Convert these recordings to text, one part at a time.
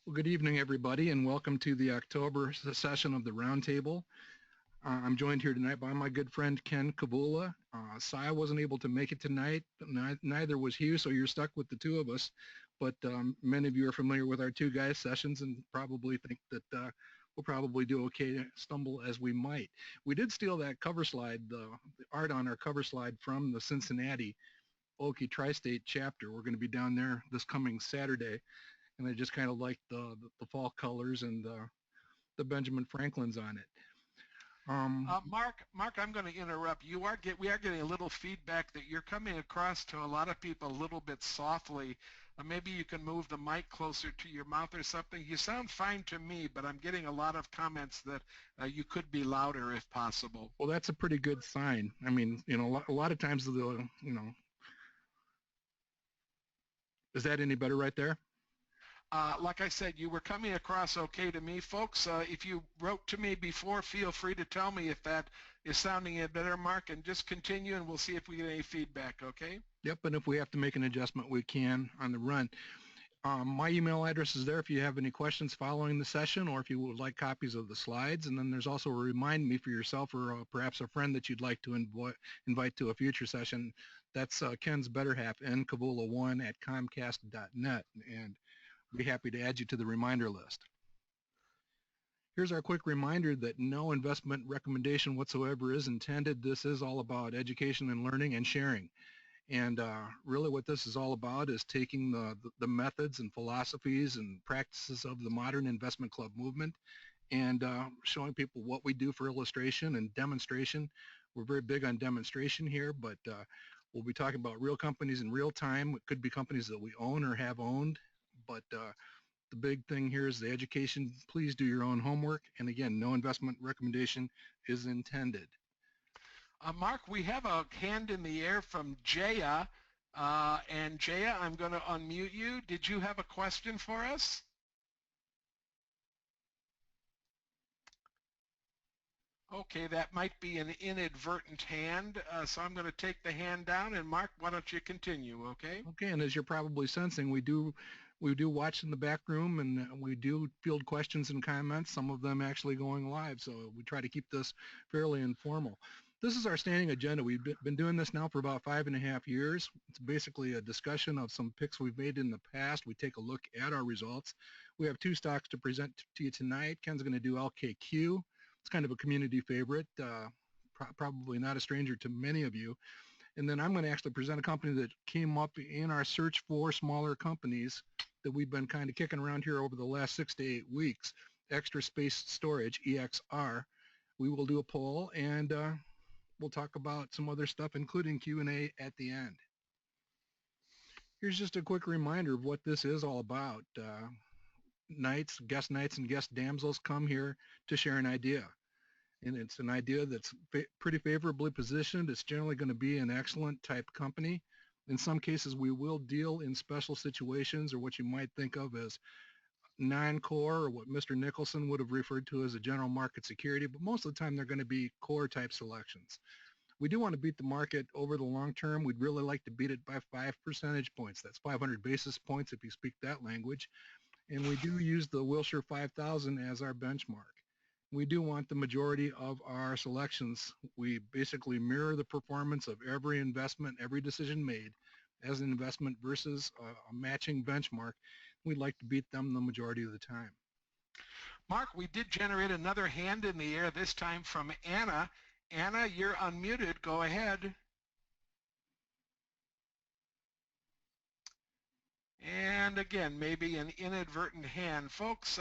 Well, good evening, everybody, and welcome to the October session of the Roundtable. I'm joined here tonight by my good friend Ken Kavula. Saya wasn't able to make it tonight, neither was Hugh, so you're stuck with the two of us. But many of you are familiar with our two guys sessions and probably think that we'll probably do okay to stumble as we might. We did steal that cover slide, the art on our cover slide from the Cincinnati Okie Tri-State chapter. We're going to be down there this coming Saturday, and I just kind of like the fall colors and the Benjamin Franklin's on it. Mark, I'm going to interrupt. We are getting a little feedback that you're coming across to a lot of people a little bit softly. Maybe you can move the mic closer to your mouth or something. You sound fine to me, but I'm getting a lot of comments that you could be louder if possible. Well, that's a pretty good sign. I mean, a lot of times is that any better right there? Like I said, you were coming across okay to me. Folks, if you wrote to me before, feel free to tell me if that is sounding a better, Mark, and just continue and we'll see if we get any feedback, okay? Yep, and if we have to make an adjustment, we can on the run. My email address is there if you have any questions following the session or if you would like copies of the slides. And then there's also a remind me for yourself or perhaps a friend that you'd like to invite to a future session. That's Ken's better half, nkavula1@comcast.net. And be happy to add you to the reminder list. Here's our quick reminder that no investment recommendation whatsoever is intended. This is all about education and learning and sharing. And really what this is all about is taking the methods and philosophies and practices of the modern investment club movement and showing people what we do for illustration and demonstration. We're very big on demonstration here, but we'll be talking about real companies in real time. It could be companies that we own or have owned. But the big thing here is the education. Please do your own homework. And again, no investment recommendation is intended. Mark, we have a hand in the air from Jaya. And Jaya, I'm going to unmute you. Did you have a question for us? Okay, that might be an inadvertent hand, so I'm going to take the hand down. And Mark, why don't you continue, okay? Okay, and as you're probably sensing, we do watch in the back room, and we do field questions and comments, some of them actually going live, so we try to keep this fairly informal. This is our standing agenda. We've been doing this now for about 5.5 years. It's basically a discussion of some picks we've made in the past. We take a look at our results. We have two stocks to present to you tonight. Ken's going to do LKQ. It's kind of a community favorite, probably not a stranger to many of you. And then I'm going to actually present a company that came up in our search for smaller companies that we've been kind of kicking around here over the last 6 to 8 weeks, Extra Space Storage, EXR. We will do a poll and we'll talk about some other stuff, including Q&A at the end. Here's just a quick reminder of what this is all about. Guest knights and guest damsels come here to share an idea. And it's an idea that's pretty favorably positioned. It's generally going to be an excellent type company. In some cases, we will deal in special situations or what you might think of as non-core or what Mr. Nicholson would have referred to as a general market security, but most of the time they're going to be core type selections. We do want to beat the market over the long term. We'd really like to beat it by 5 percentage points. That's 500 basis points if you speak that language. And we do use the Wilshire 5000 as our benchmark. We do want the majority of our selections. We basically mirror the performance of every investment, every decision made as an investment versus a matching benchmark. We'd like to beat them the majority of the time. Mark, we did generate another hand in the air, this time from Anna. Anna, you're unmuted. Go ahead. And again, maybe an inadvertent hand. Folks,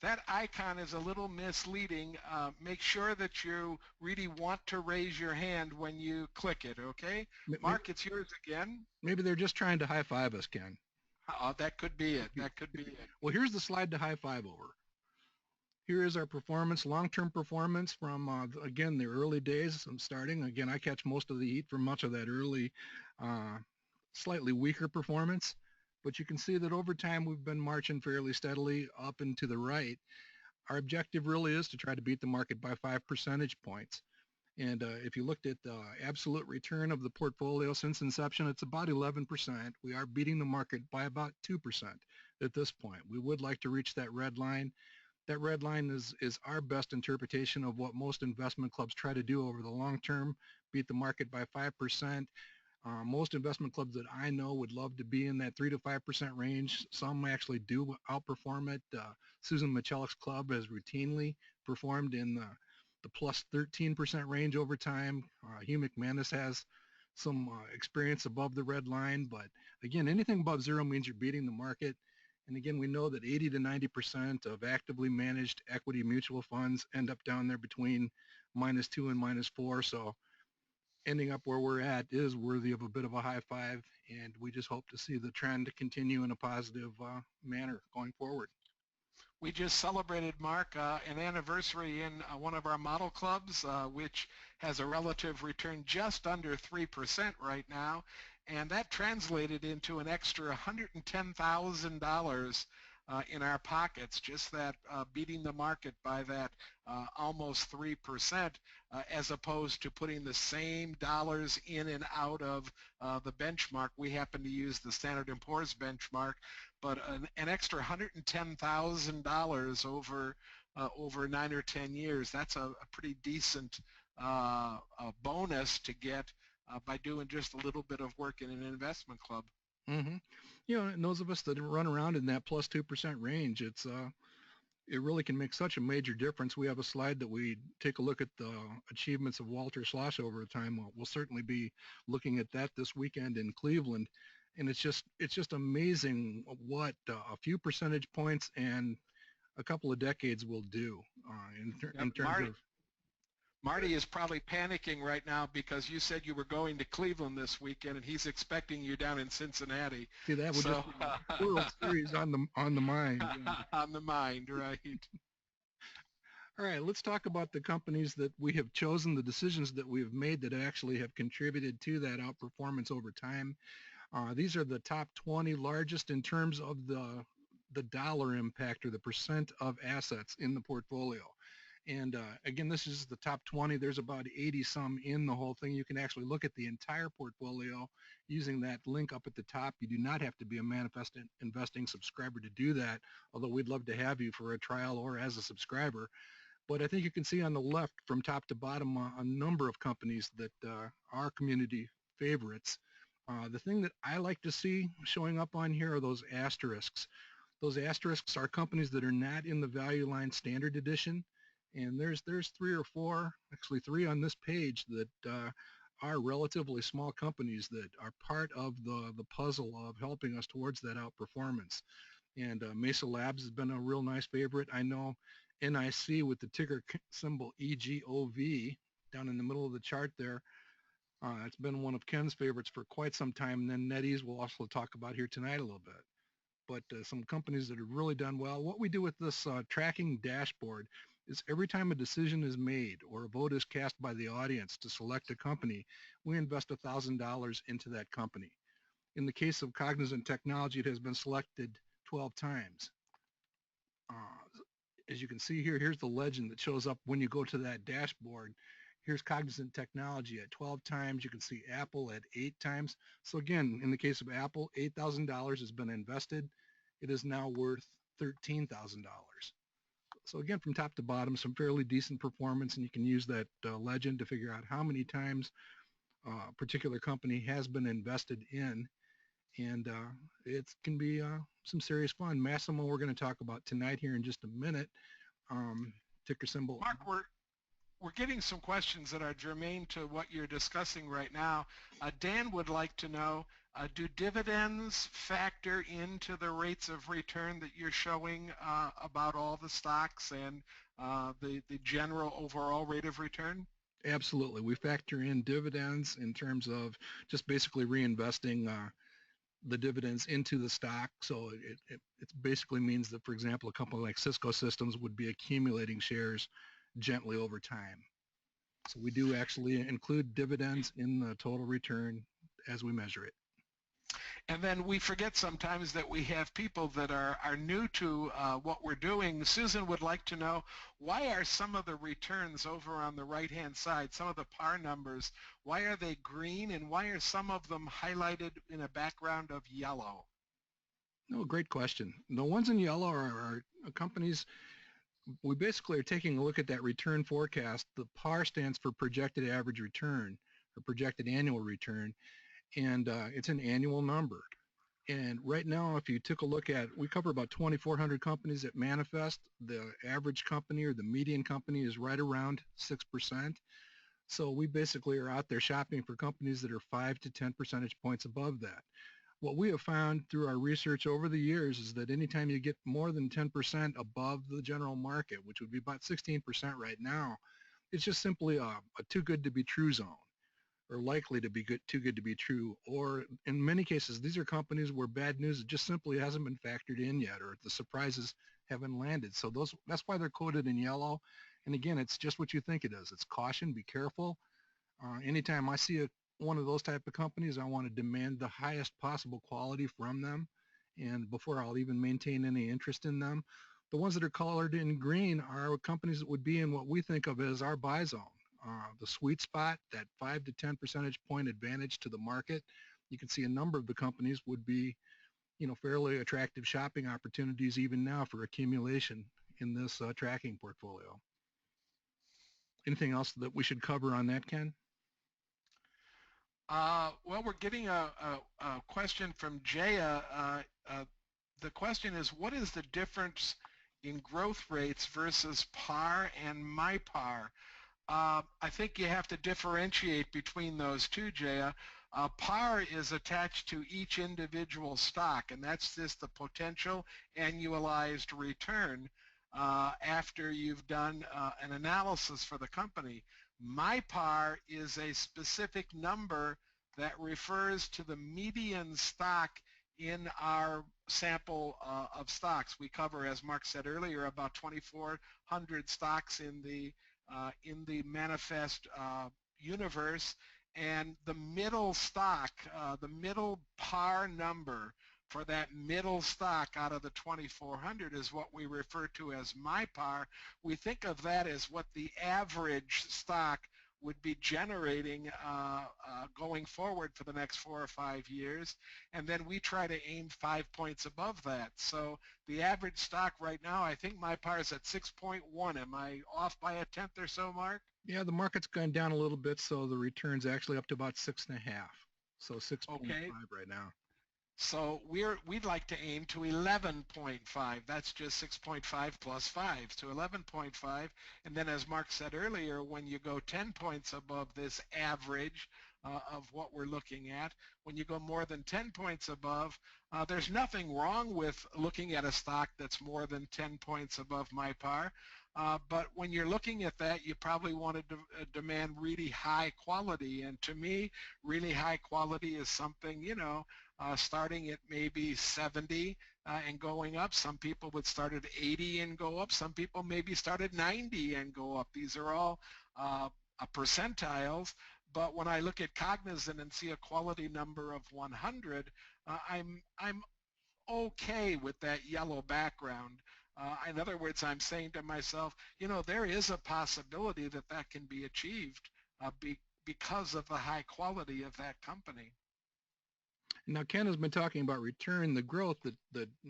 that icon is a little misleading. Make sure that you really want to raise your hand when you click it, okay? Mark, it's yours again. Maybe they're just trying to high-five us, Ken. That could be it. That could be it. Well, here's the slide to high-five over. Here is our performance, long-term performance from, again, the early days. I'm starting. Again, I catch most of the heat from much of that early, slightly weaker performance. But you can see that over time we've been marching fairly steadily up and to the right. Our objective really is to try to beat the market by 5 percentage points. And if you looked at the absolute return of the portfolio since inception, it's about 11%. We are beating the market by about 2%. at this point. We would like to reach that red line. That red line is our best interpretation of what most investment clubs try to do over the long term, beat the market by 5%. Most investment clubs that I know would love to be in that 3 to 5% range. Some actually do outperform it. Susan Michelik's club has routinely performed in the plus 13% range over time. Hugh McManus has some experience above the red line, but again, anything above zero means you're beating the market. And again, we know that 80 to 90% of actively managed equity mutual funds end up down there between -2 and -4. So ending up where we're at is worthy of a bit of a high five, and we just hope to see the trend continue in a positive manner going forward. We just celebrated, Mark, an anniversary in one of our model clubs, which has a relative return just under 3% right now, and that translated into an extra $110,000 in our pockets, just that beating the market by that almost 3%, as opposed to putting the same dollars in and out of the benchmark. We happen to use the Standard & Poor's benchmark, but an extra $110,000 over 9 or 10 years, that's a pretty decent bonus to get by doing just a little bit of work in an investment club. Mm-hmm. You know, and those of us that run around in that plus 2% range, it really can make such a major difference. We have a slide that we take a look at the achievements of Walter Schloss over time. We'll certainly be looking at that this weekend in Cleveland. And it's just amazing what a few percentage points and a couple of decades will do in terms of. Marty is probably panicking right now because you said you were going to Cleveland this weekend, and he's expecting you down in Cincinnati. See, that would just be World Series on the mind. On the mind, right. All right, let's talk about the companies that we have chosen, the decisions that we have made that actually have contributed to that outperformance over time. These are the top 20 largest in terms of the dollar impact or the percent of assets in the portfolio. And again, this is the top 20. There's about 80 some in the whole thing. You can actually look at the entire portfolio using that link up at the top. You do not have to be a Manifest Investing subscriber to do that, although we'd love to have you for a trial or as a subscriber. But I think you can see on the left from top to bottom a number of companies that are community favorites. The thing that I like to see showing up on here are those asterisks. Those asterisks are companies that are not in the Value Line Standard Edition. And there's 3 or 4, actually 3 on this page that are relatively small companies that are part of the puzzle of helping us towards that outperformance. And Mesa Labs has been a real nice favorite. I know NIC with the ticker symbol EGOV down in the middle of the chart there. It's been one of Ken's favorites for quite some time. And then NetEase we'll also talk about here tonight a little bit. But some companies that have really done well. What we do with this tracking dashboard is every time a decision is made or a vote is cast by the audience to select a company, we invest $1,000 into that company. In the case of Cognizant Technology, it has been selected 12 times. As you can see here, here's the legend that shows up when you go to that dashboard. Here's Cognizant Technology at 12 times. You can see Apple at 8 times. So again, in the case of Apple, $8,000 has been invested. It is now worth $13,000. So again, from top to bottom, some fairly decent performance, and you can use that legend to figure out how many times a particular company has been invested in, and it can be some serious fun. Massimo, we're going to talk about tonight here in just a minute. Ticker symbol. Mark, we're getting some questions that are germane to what you're discussing right now. Dan would like to know, do dividends factor into the rates of return that you're showing about all the stocks and the general overall rate of return? Absolutely. We factor in dividends in terms of just basically reinvesting the dividends into the stock. So it basically means that, for example, a company like Cisco Systems would be accumulating shares gently over time. So we do actually include dividends in the total return as we measure it. And then we forget sometimes that we have people that are new to what we're doing. Susan would like to know, why are some of the returns over on the right-hand side, some of the par numbers, why are they green and why are some of them highlighted in a background of yellow? No, great question. The ones in yellow are companies. We basically are taking a look at that return forecast. The PAR stands for projected average return or projected annual return, and it's an annual number. And right now, if you took a look at, we cover about 2,400 companies that manifest. The average company or the median company is right around 6%. So we basically are out there shopping for companies that are 5 to 10 percentage points above that. What we have found through our research over the years is that anytime you get more than 10% above the general market, which would be about 16% right now, it's just simply a too good to be true zone, or likely to be good, too good to be true. Or in many cases, these are companies where bad news just simply hasn't been factored in yet, or the surprises haven't landed. So that's why they're quoted in yellow. And again, it's just what you think it is. It's caution, be careful. Anytime I see one of those type of companies, I want to demand the highest possible quality from them. And before I'll even maintain any interest in them, the ones that are colored in green are companies that would be in what we think of as our buy zone. The sweet spot, that 5 to 10 percentage point advantage to the market. You can see a number of the companies would be, fairly attractive shopping opportunities even now for accumulation in this tracking portfolio. Anything else that we should cover on that, Ken? Well, we're getting a question from Jaya. The question is, what is the difference in growth rates versus PAR and MyPAR? I think you have to differentiate between those two, Jaya. PAR is attached to each individual stock, and that's just the potential annualized return after you've done an analysis for the company. MyPAR is a specific number that refers to the median stock in our sample of stocks. We cover, as Mark said earlier, about 2,400 stocks in the manifest universe, and the middle stock, the middle PAR number for that middle stock out of the 2,400 is what we refer to as MyPAR. We think of that as what the average stock would be generating going forward for the next 4 or 5 years, and then we try to aim 5 points above that. So the average stock right now, I think MyPAR is at 6.1. Am I off by a tenth or so, Mark? Yeah, the market's gone down a little bit, so the return's actually up to about 6.5. So 6.5 Okay. right now. So we'd like to aim to 11.5. That's just 6.5 plus 5, so 11.5. And then as Mark said earlier, when you go 10 points above this average of what we're looking at, when you go more than 10 points above, there's nothing wrong with looking at a stock that's more than 10 points above MyPAR. But when you're looking at that, you probably want to demand really high quality. And to me, really high quality is something, starting at maybe 70 and going up. Some people would start at 80 and go up. Some people maybe start at 90 and go up. These are all percentiles. But when I look at Cognizant and see a quality number of 100, I'm okay with that yellow background. In other words, I'm saying to myself, there is a possibility that that can be achieved because of the high quality of that company. Now, Ken has been talking about return, the growth that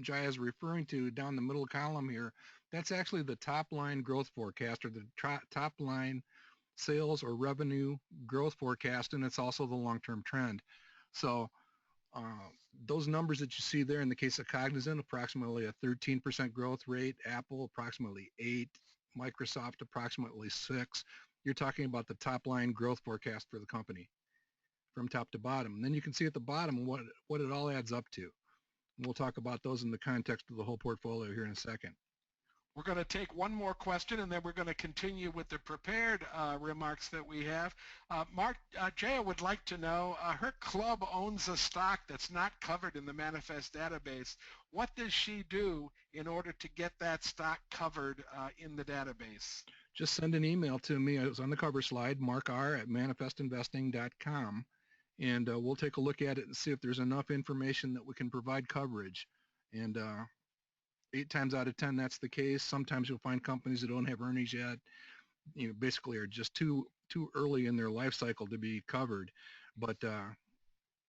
Jaya is referring to down the middle column here. That's actually the top line growth forecast, or the top line sales or revenue growth forecast, and it's also the long-term trend. So those numbers that you see there in the case of Cognizant, approximately a 13% growth rate, Apple approximately 8, Microsoft approximately 6. You're talking about the top line growth forecast for the company from top to bottom. And then you can see at the bottom what it all adds up to. And we'll talk about those in the context of the whole portfolio here in a second. We're going to take one more question, and then we're going to continue with the prepared remarks that we have. Mark, Jaya would like to know, her club owns a stock that's not covered in the manifest database. What does she do in order to get that stock covered in the database? Just send an email to me. It's on the cover slide, markr@manifestinvesting.com, and we'll take a look at it and see if there's enough information that we can provide coverage. And 8 times out of 10, that's the case. Sometimes you'll find companies that don't have earnings yet, basically are just too early in their life cycle to be covered. But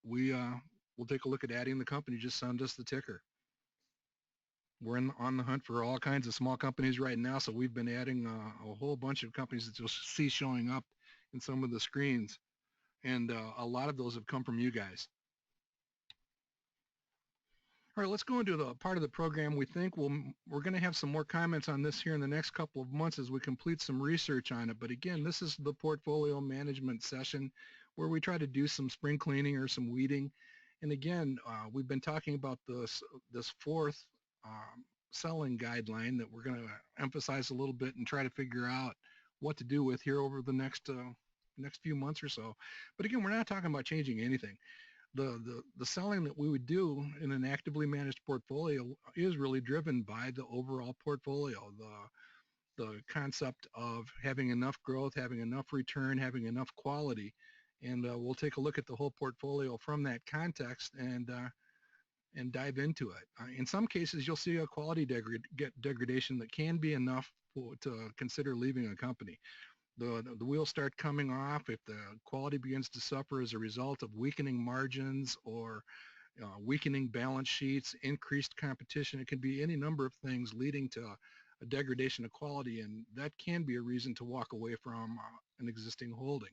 we'll take a look at adding the company. Just send us the ticker. We're on the hunt for all kinds of small companies right now, so we've been adding a whole bunch of companies that you'll see showing up in some of the screens, and a lot of those have come from you guys. All right, let's go into the part of the program we think we're going to have some more comments on this here in the next couple of months as we complete some research on it. But again, this is the portfolio management session where we try to do some spring cleaning or some weeding. And again, we've been talking about this fourth selling guideline that we're going to emphasize a little bit and try to figure out what to do with here over the next few months or so. But again, we're not talking about changing anything. The selling that we would do in an actively managed portfolio is really driven by the overall portfolio, the concept of having enough growth, having enough return, having enough quality. And we'll take a look at the whole portfolio from that context and dive into it. In some cases, you'll see a quality degradation that can be enough to consider leaving a company. The wheels start coming off if the quality begins to suffer as a result of weakening margins or weakening balance sheets, increased competition. It can be any number of things leading to a degradation of quality, and that can be a reason to walk away from an existing holding.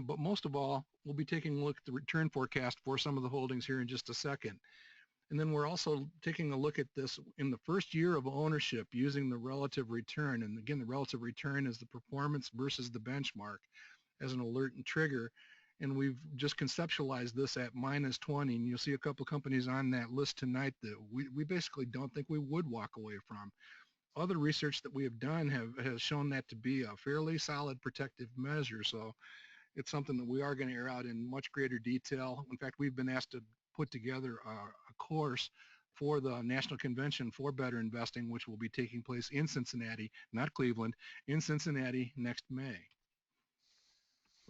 But most of all, we'll be taking a look at the return forecast for some of the holdings here in just a second. And then we're also taking a look at this in the first year of ownership using the relative return. And again, the relative return is the performance versus the benchmark as an alert and trigger. And we've just conceptualized this at -20. And you'll see a couple companies on that list tonight that we basically don't think we would walk away from. Other research that we have done has shown that to be a fairly solid protective measure. So it's something that we are going to air out in much greater detail. In fact, we've been asked to put together a course for the National Convention for Better Investing, which will be taking place in Cincinnati, not Cleveland, in Cincinnati next May.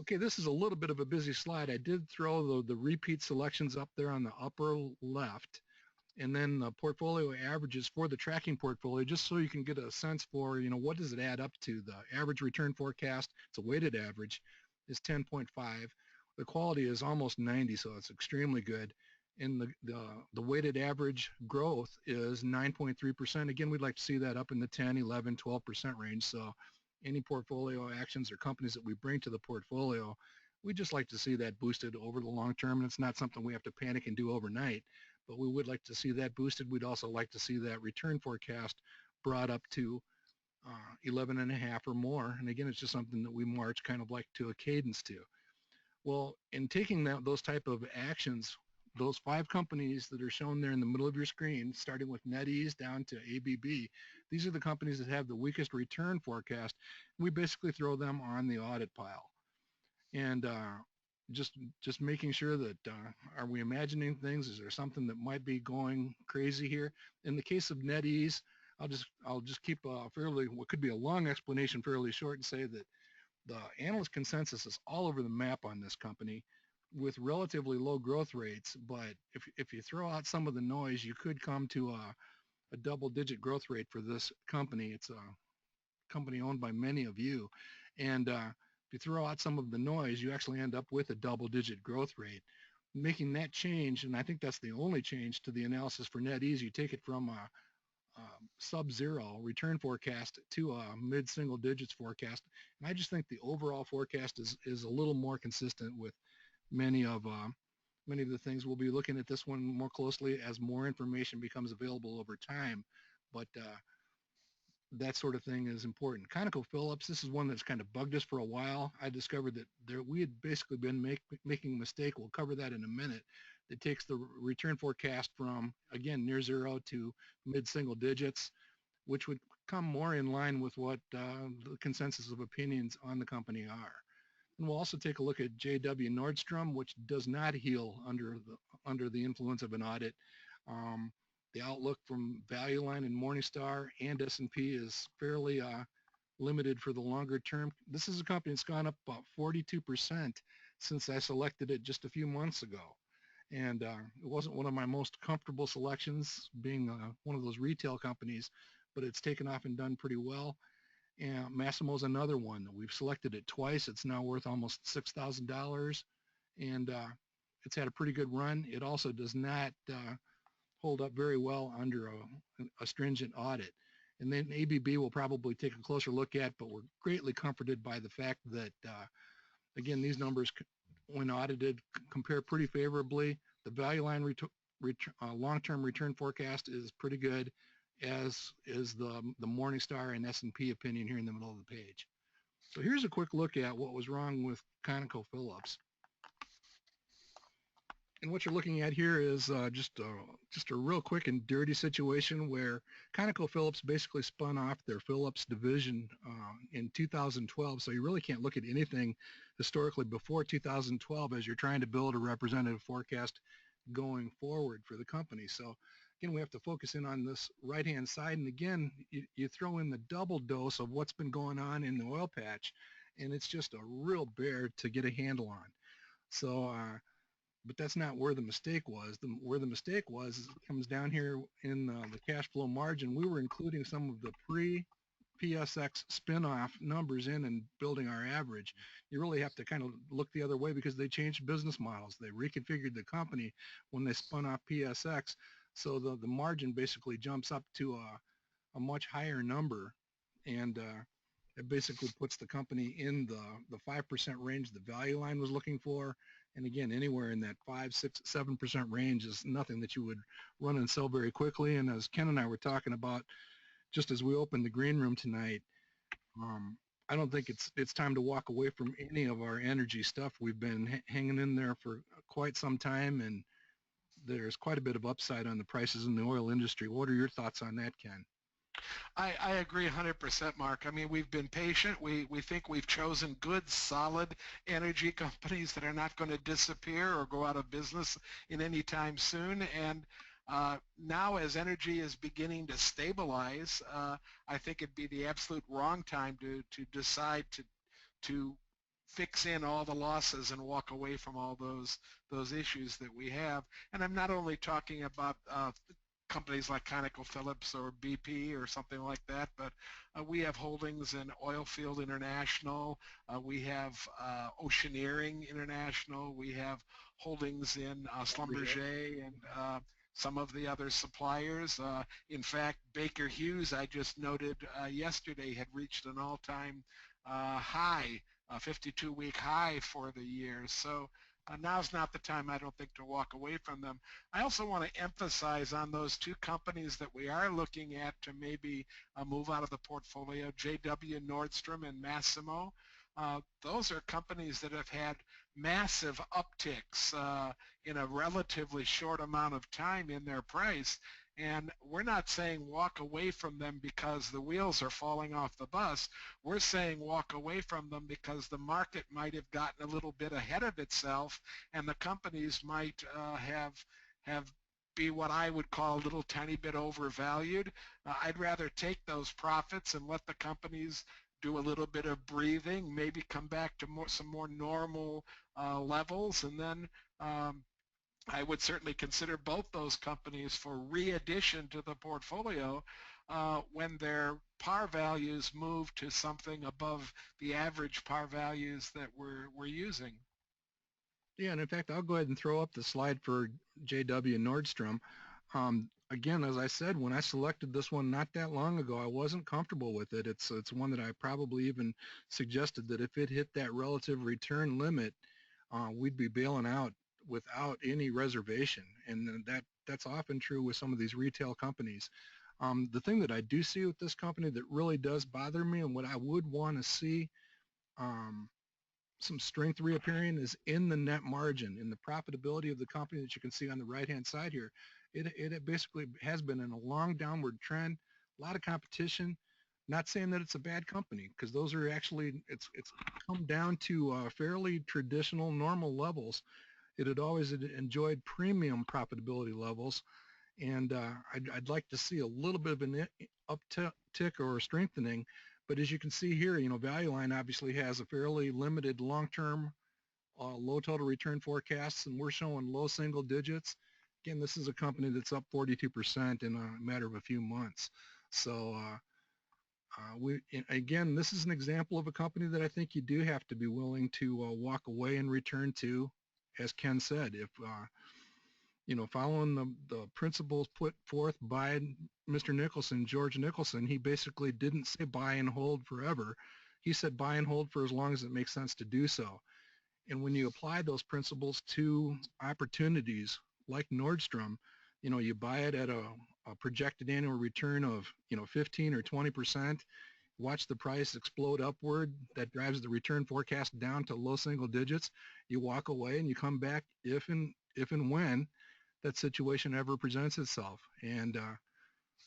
Okay, this is a little bit of a busy slide. I did throw the repeat selections up there on the upper left, and then the portfolio averages for the tracking portfolio, just so you can get a sense for, what does it add up to. The average return forecast, it's a weighted average, is 10.5. The quality is almost 90, so it's extremely good. And the weighted average growth is 9.3%. Again, we'd like to see that up in the 10, 11, 12% range. So any portfolio actions or companies that we bring to the portfolio, we just like to see that boosted over the long term. And it's not something we have to panic and do overnight, but we would like to see that boosted. We'd also like to see that return forecast brought up to 11.5 or more. And again, it's just something that we march kind of like to a cadence to. Well, in taking those type of actions, those 5 companies that are shown there in the middle of your screen, starting with NetEase down to ABB, these are the companies that have the weakest return forecast. We basically throw them on the audit pile. And just making sure that, are we imagining things? Is there something that might be going crazy here? In the case of NetEase, I'll just keep what could be a long explanation fairly short and say that the analyst consensus is all over the map on this company with relatively low growth rates. But if you throw out some of the noise, you could come to a double-digit growth rate for this company. It's a company owned by many of you. And if you throw out some of the noise, you actually end up with a double-digit growth rate. Making that change, and I think that's the only change to the analysis for NetEase, you take it from a sub-zero return forecast to a mid-single digits forecast. And I just think the overall forecast is a little more consistent with many of the things. We'll be looking at this one more closely as more information becomes available over time. But that sort of thing is important. ConocoPhillips, this is one that's kind of bugged us for a while. I discovered that we had basically been making a mistake. We'll cover that in a minute. It takes the return forecast from, again, near zero to mid-single digits, which would come more in line with what the consensus of opinions on the company are. And we'll also take a look at JW Nordstrom, which does not heal under the influence of an audit. The outlook from Value Line and Morningstar and S&P is fairly limited for the longer term. This is a company that's gone up about 42% since I selected it just a few months ago. And it wasn't one of my most comfortable selections, being one of those retail companies, but it's taken off and done pretty well. And Massimo's another one. We've selected it twice. It's now worth almost $6,000, and it's had a pretty good run. It also does not hold up very well under a stringent audit. And then ABB will probably take a closer look at, but we're greatly comforted by the fact that, again, these numbers, when audited, compare pretty favorably. The value line long-term return forecast is pretty good, as is the Morningstar and S&P opinion here in the middle of the page. So here's a quick look at what was wrong with ConocoPhillips. And what you're looking at here is just a real quick and dirty situation where ConocoPhillips basically spun off their Phillips division in 2012. So you really can't look at anything historically before 2012 as you're trying to build a representative forecast going forward for the company. So again, we have to focus in on this right-hand side. And again, you throw in the double dose of what's been going on in the oil patch, and it's just a real bear to get a handle on. So but that's not where the mistake was. Where the mistake was is it comes down here in the cash flow margin. We were including some of the pre-PSX spinoff numbers in and building our average. You really have to kind of look the other way because they changed business models. They reconfigured the company when they spun off PSX. So the margin basically jumps up to a much higher number. And it basically puts the company in the 5% range the value line was looking for. And again, anywhere in that 5, 6, 7% range is nothing that you would run and sell very quickly. And as Ken and I were talking about, just as we opened the green room tonight, I don't think it's time to walk away from any of our energy stuff. We've been hanging in there for quite some time, and there's quite a bit of upside on the prices in the oil industry. What are your thoughts on that, Ken? I agree 100%, Mark. I mean, we've been patient. We think we've chosen good, solid energy companies that are not going to disappear or go out of business in any time soon. And now as energy is beginning to stabilize, I think it'd be the absolute wrong time to decide to fix in all the losses and walk away from all those issues that we have. And I'm not only talking about companies like ConocoPhillips or BP or something like that, but we have holdings in Oilfield International, we have Oceaneering International, we have holdings in Schlumberger and some of the other suppliers. In fact, Baker Hughes, I just noted yesterday, had reached an all-time high, a 52-week high for the year. So now's not the time, I don't think, to walk away from them. I also want to emphasize on those two companies that we are looking at to maybe move out of the portfolio, JW Nordstrom and Massimo. Those are companies that have had massive upticks in a relatively short amount of time in their price. And we're not saying walk away from them because the wheels are falling off the bus. We're saying walk away from them because the market might have gotten a little bit ahead of itself, and the companies might have be what I would call a little tiny bit overvalued. I'd rather take those profits and let the companies do a little bit of breathing, maybe come back to some more normal levels, and then I would certainly consider both those companies for re-addition to the portfolio when their par values move to something above the average par values that we're using. Yeah, and in fact, I'll go ahead and throw up the slide for JW Nordstrom. Again, as I said, when I selected this one not that long ago, I wasn't comfortable with it. It's one that I probably even suggested that if it hit that relative return limit, we'd be bailing out without any reservation. And that's often true with some of these retail companies. The thing that I do see with this company that really does bother me, and what I would want to see some strength reappearing, is in the net margin, in the profitability of the company that you can see on the right-hand side here. It basically has been in a long downward trend, a lot of competition. Not saying that it's a bad company, because those are actually, it's come down to fairly traditional, normal levels. It had always enjoyed premium profitability levels, and I'd like to see a little bit of an uptick or a strengthening. But as you can see here, Value Line obviously has a fairly limited long-term low total return forecasts, and we're showing low single digits. Again, this is a company that's up 42% in a matter of a few months. So again, this is an example of a company that I think you do have to be willing to walk away and return to, as Ken said. following the principles put forth by Mr. Nicholson, George Nicholson, he basically didn't say buy and hold forever. He said buy and hold for as long as it makes sense to do so. And when you apply those principles to opportunities like Nordstrom, you buy it at a projected annual return of, 15 or 20%, watch the price explode upward. That drives the return forecast down to low single digits. You walk away and you come back if and when that situation ever presents itself. And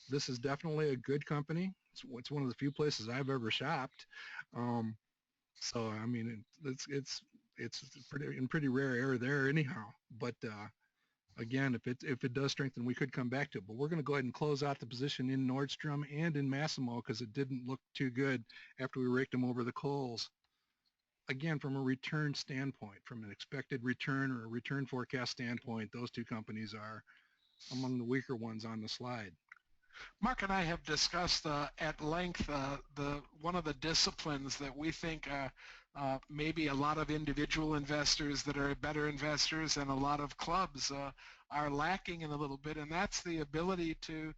this is definitely a good company. It's one of the few places I've ever shopped. Um, so I mean, it's pretty rare air there anyhow. But again, if it does strengthen, we could come back to it. But we're going to go ahead and close out the position in Nordstrom and in Massimo because it didn't look too good after we raked them over the coals. Again, from a return standpoint, from an expected return or a return forecast standpoint, those two companies are among the weaker ones on the slide. Mark and I have discussed at length the one of the disciplines that we think maybe a lot of individual investors that are better investors and a lot of clubs are lacking in a little bit, and that's the ability to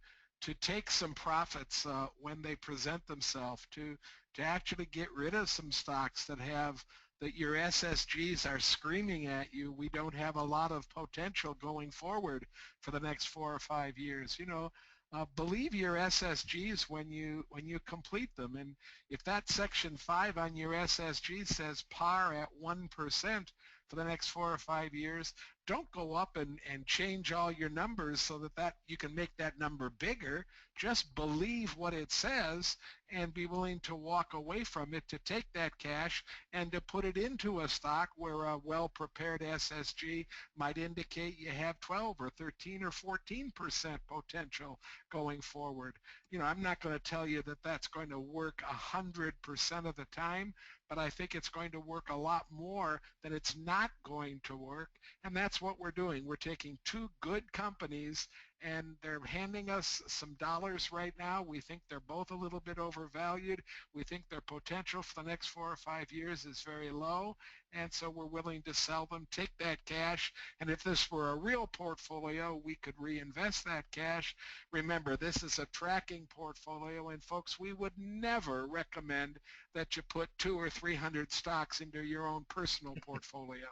take some profits when they present themselves, to actually get rid of some stocks that your SSGs are screaming at you. We don't have a lot of potential going forward for the next 4 or 5 years. Believe your SSGs when you complete them. And if that section 5 on your SSG says par at 1% for the next 4 or 5 years, don't go up and change all your numbers so that you can make that number bigger. Just believe what it says and be willing to walk away from it to take that cash and to put it into a stock where a well-prepared SSG might indicate you have 12 or 13 or 14% potential going forward. I'm not going to tell you that that's going to work 100% of the time, but I think it's going to work a lot more than it's not going to work. And that's what we're doing. We're taking two good companies and they're handing us some dollars right now. We think they're both a little bit overvalued. We think their potential for the next 4 or 5 years is very low. And so we're willing to sell them, take that cash. And if this were a real portfolio, we could reinvest that cash. Remember, this is a tracking portfolio. And folks, we would never recommend that you put 200 or 300 stocks into your own personal portfolio.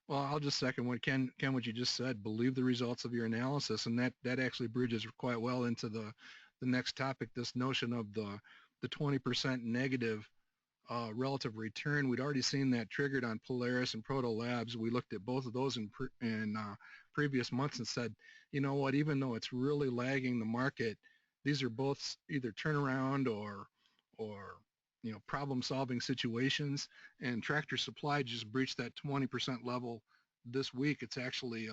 Well, I'll just second what you just said. Believe the results of your analysis, and that actually bridges quite well into the next topic. This notion of the 20% negative relative return. We'd already seen that triggered on Polaris and Proto Labs. We looked at both of those in previous months and said, you know what? Even though it's really lagging the market, these are both either turnaround or problem-solving situations, and Tractor Supply just breached that 20% level this week. It's actually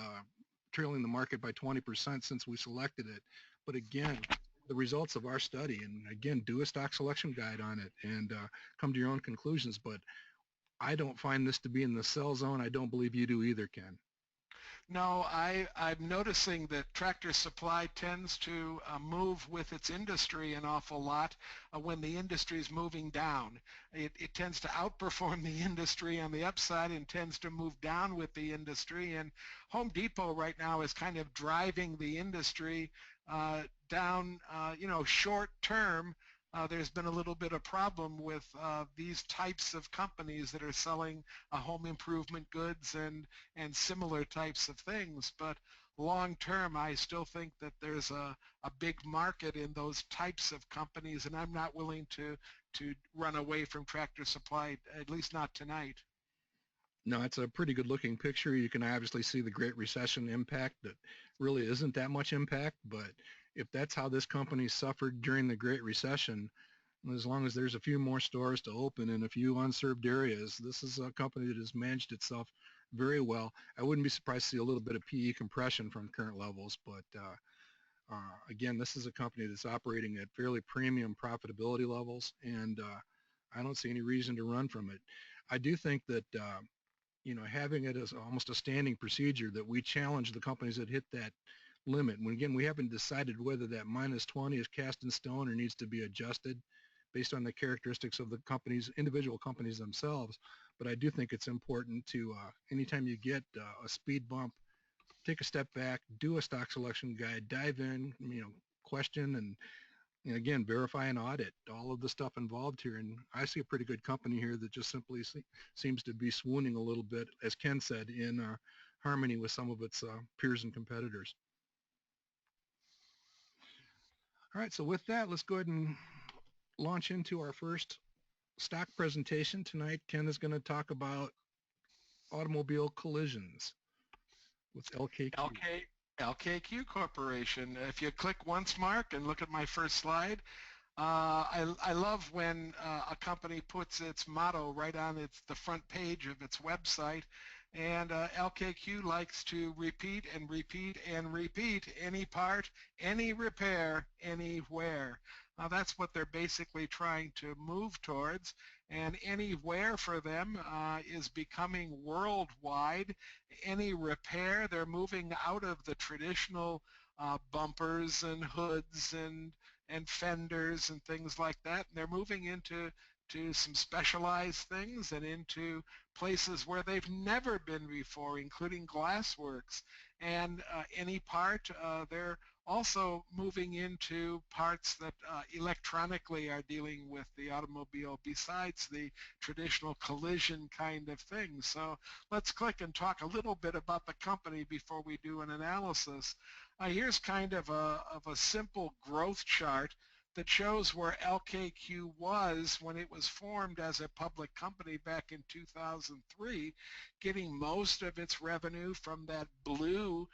trailing the market by 20% since we selected it. But again, the results of our study, and again, do a stock selection guide on it and come to your own conclusions. But I don't find this to be in the sell zone. I don't believe you do either, Ken. No, I'm noticing that Tractor Supply tends to move with its industry an awful lot when the industry is moving down. It tends to outperform the industry on the upside and tends to move down with the industry. And Home Depot right now is kind of driving the industry down, short term. There's been a little bit of problem with these types of companies that are selling home improvement goods and similar types of things. But long term, I still think that there's a big market in those types of companies, and I'm not willing to run away from Tractor Supply, at least not tonight. No, it's a pretty good looking picture. You can obviously see the Great Recession impact that really isn't that much impact, but if that's how this company suffered during the Great Recession, as long as there's a few more stores to open in a few unserved areas, this is a company that has managed itself very well. I wouldn't be surprised to see a little bit of PE compression from current levels, but again, this is a company that's operating at fairly premium profitability levels, and I don't see any reason to run from it. I do think that having it as almost a standing procedure that we challenge the companies that hit that limit. When again, we haven't decided whether that minus 20 is cast in stone or needs to be adjusted based on the characteristics of the companies, individual companies themselves. But I do think it's important to, anytime you get a speed bump take a step back, do a stock selection guide, dive in, question and again, verify and audit all of the stuff involved here. And I see a pretty good company here that just simply seems to be swooning a little bit, as Ken said, in harmony with some of its peers and competitors. All right, so with that, let's go ahead and launch into our first stock presentation. Tonight, Ken is going to talk about automobile collisions with LKQ. LKQ Corporation. If you click once, Mark, and look at my first slide, I love when a company puts its motto right on the front page of its website, and LKQ likes to repeat and repeat and repeat: any part, any repair, anywhere. That's what they're basically trying to move towards, and anywhere for them is becoming worldwide. Any repair, they're moving out of the traditional bumpers and hoods and fenders and things like that. And they're moving into some specialized things and into places where they've never been before, including glassworks. And any part, they're also moving into parts that electronically are dealing with the automobile besides the traditional collision kind of things. So let's click and talk a little bit about the company before we do an analysis. Here's kind of a simple growth chart that shows where LKQ was when it was formed as a public company back in 2003, getting most of its revenue from that blue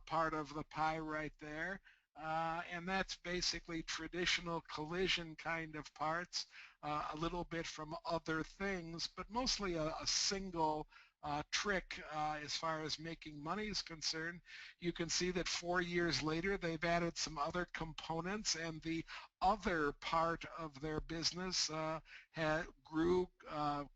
part of the pie right there. And that's basically traditional collision kind of parts, a little bit from other things, but mostly a single trick as far as making money is concerned. You can see that 4 years later they've added some other components, and the other part of their business grew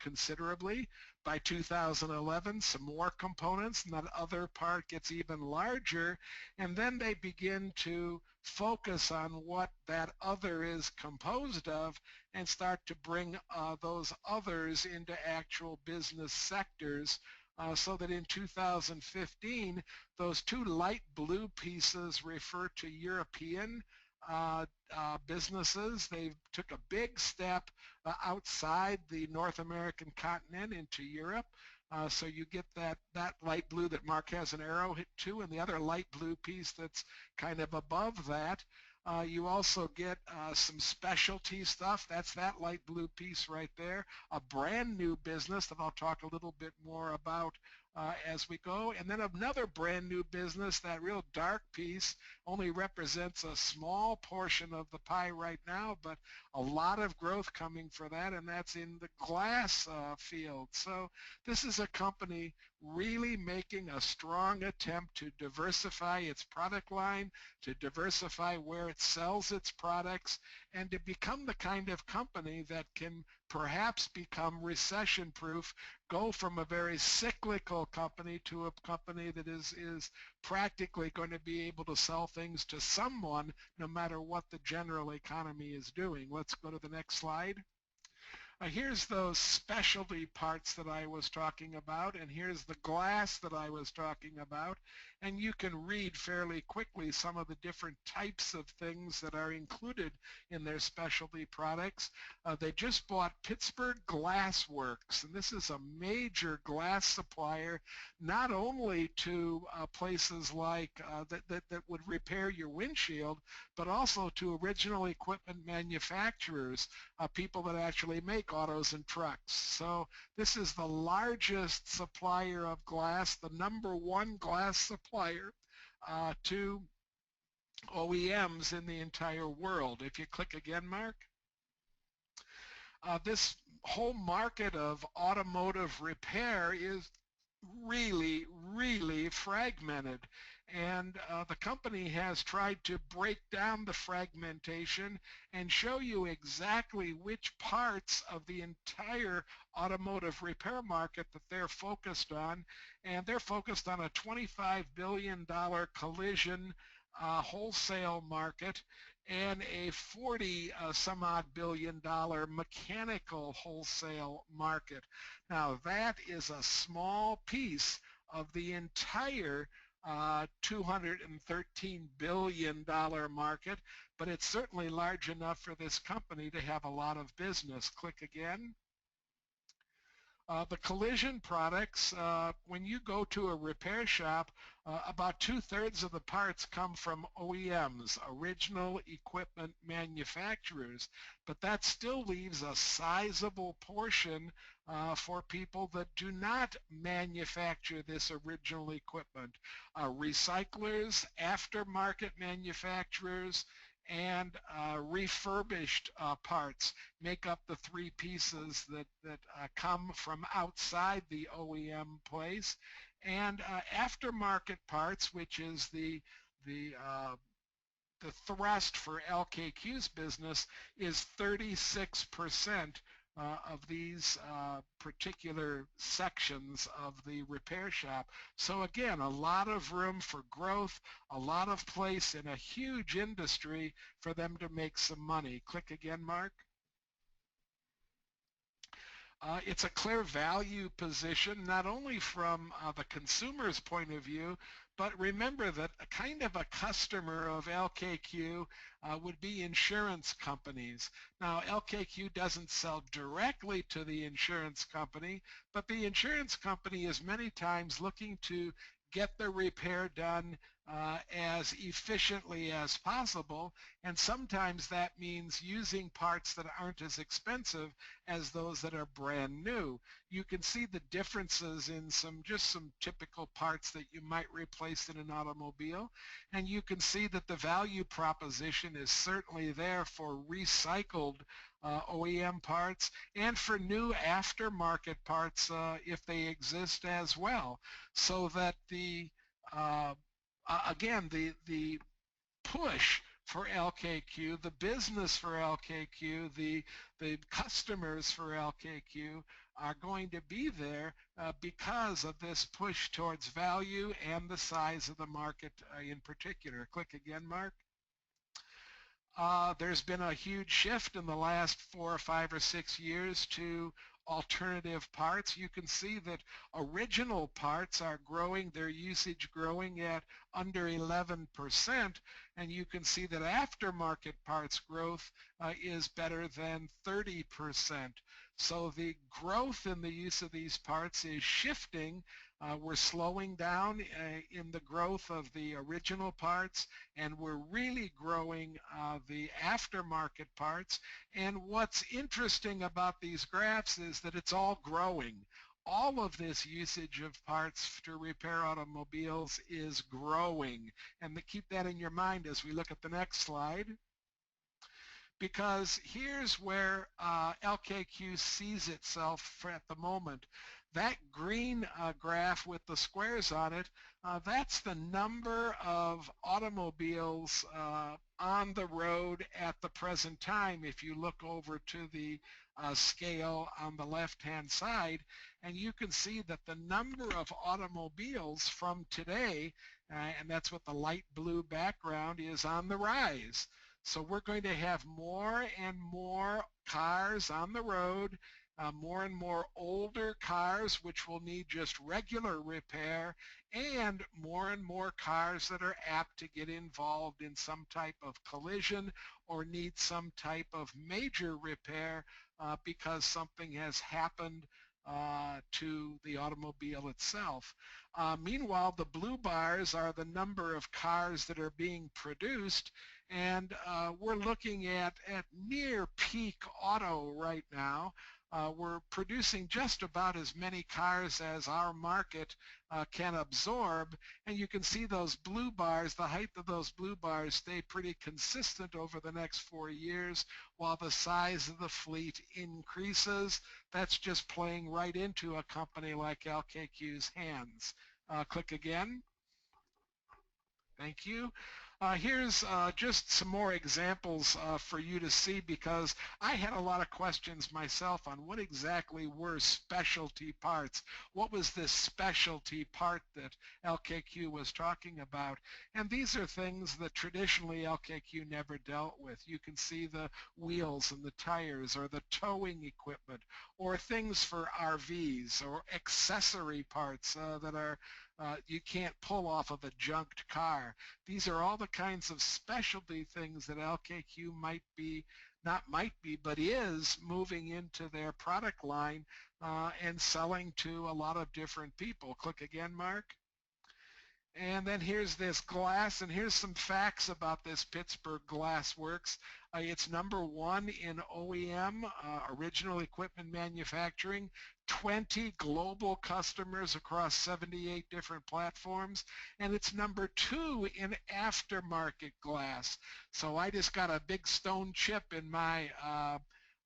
considerably. By 2011, some more components, and that other part gets even larger, and then they begin to focus on what that other is composed of and start to bring those others into actual business sectors, so that in 2015, those two light blue pieces refer to European businesses. They took a big step outside the North American continent into Europe. So you get that light blue that Mark has an arrow hit to, and the other light blue piece that's kind of above that. You also get some specialty stuff. That's that light blue piece right there. A brand new business that I'll talk a little bit more about as we go. And then another brand new business, that real dark piece, only represents a small portion of the pie right now, but a lot of growth coming for that, and that's in the glass field. So this is a company really making a strong attempt to diversify its product line, to diversify where it sells its products, and to become the kind of company that can perhaps become recession-proof, go from a very cyclical company to a company that is practically going to be able to sell things to someone no matter what the general economy is doing. Let's go to the next slide. Here's those specialty parts that I was talking about, and here's the glass that I was talking about, and you can read fairly quickly some of the different types of things that are included in their specialty products. They just bought Pittsburgh Glass Works, and this is a major glass supplier, not only to places like that would repair your windshield, but also to original equipment manufacturers, people that actually make autos and trucks. So this is the largest supplier of glass, the #1 glass supplier to OEMs in the entire world. If you click again, Mark. This whole market of automotive repair is really, really fragmented. And the company has tried to break down the fragmentation and show you exactly which parts of the entire automotive repair market that they're focused on. And they're focused on a $25 billion collision wholesale market and a 40 some odd billion dollar mechanical wholesale market. Now that is a small piece of the entire $213 billion market, but it's certainly large enough for this company to have a lot of business. Click again. The collision products, when you go to a repair shop, about 2/3 of the parts come from OEMs, original equipment manufacturers, but that still leaves a sizable portion for people that do not manufacture this original equipment. Recyclers, aftermarket manufacturers, and refurbished parts make up the three pieces that come from outside the OEM place. And aftermarket parts, which is the thrust for LKQ's business, is 36% of these particular sections of the repair shop. So again, a lot of room for growth, a lot of place in a huge industry for them to make some money. Click again, Mark. It's a clear value position, not only from the consumer's point of view, but remember that a kind of a customer of LKQ would be insurance companies. Now, LKQ doesn't sell directly to the insurance company, but the insurance company is many times looking to get the repair done as efficiently as possible, and sometimes that means using parts that aren't as expensive as those that are brand new. You can see the differences in just some typical parts that you might replace in an automobile, and you can see that the value proposition is certainly there for recycled OEM parts and for new aftermarket parts if they exist as well, so that again, the push for LKQ, the business for LKQ, the customers for LKQ are going to be there because of this push towards value and the size of the market in particular. Click again, Mark. There's been a huge shift in the last 4 or 5 or 6 years to alternative parts. You can see that original parts are growing, their usage growing at under 11%, and you can see that aftermarket parts growth is better than 30%. So the growth in the use of these parts is shifting. We're slowing down in the growth of the original parts, and we're really growing the aftermarket parts. And what's interesting about these graphs is that it's all growing. All of this usage of parts to repair automobiles is growing. And keep that in your mind as we look at the next slide, because here's where LKQ sees itself at the moment. That green graph with the squares on it, that's the number of automobiles on the road at the present time if you look over to the scale on the left-hand side, and you can see that the number of automobiles from today, and that's what the light blue background is, on the rise. So we're going to have more and more cars on the road, more and more older cars which will need just regular repair, and more cars that are apt to get involved in some type of collision or need some type of major repair because something has happened to the automobile itself. Meanwhile, the blue bars are the number of cars that are being produced, and we're looking at near peak auto right now. We're producing just about as many cars as our market can absorb, and you can see those blue bars, the height of those blue bars stay pretty consistent over the next 4 years while the size of the fleet increases. That's just playing right into a company like LKQ's hands. Click again. Thank you. Here's just some more examples for you to see, because I had a lot of questions myself on what exactly were specialty parts. What was this specialty part that LKQ was talking about? And these are things that traditionally LKQ never dealt with. You can see the wheels and the tires, or the towing equipment, or things for RVs, or accessory parts that are you can't pull off of a junked car. These are all the kinds of specialty things that LKQ might be, not might be, but is moving into their product line and selling to a lot of different people. Click again, Mark. And then here's this glass, and here's some facts about this Pittsburgh Glass Works. It's #1 in OEM, original equipment manufacturing, 20 global customers across 78 different platforms, and it's #2 in aftermarket glass. So I just got a big stone chip in my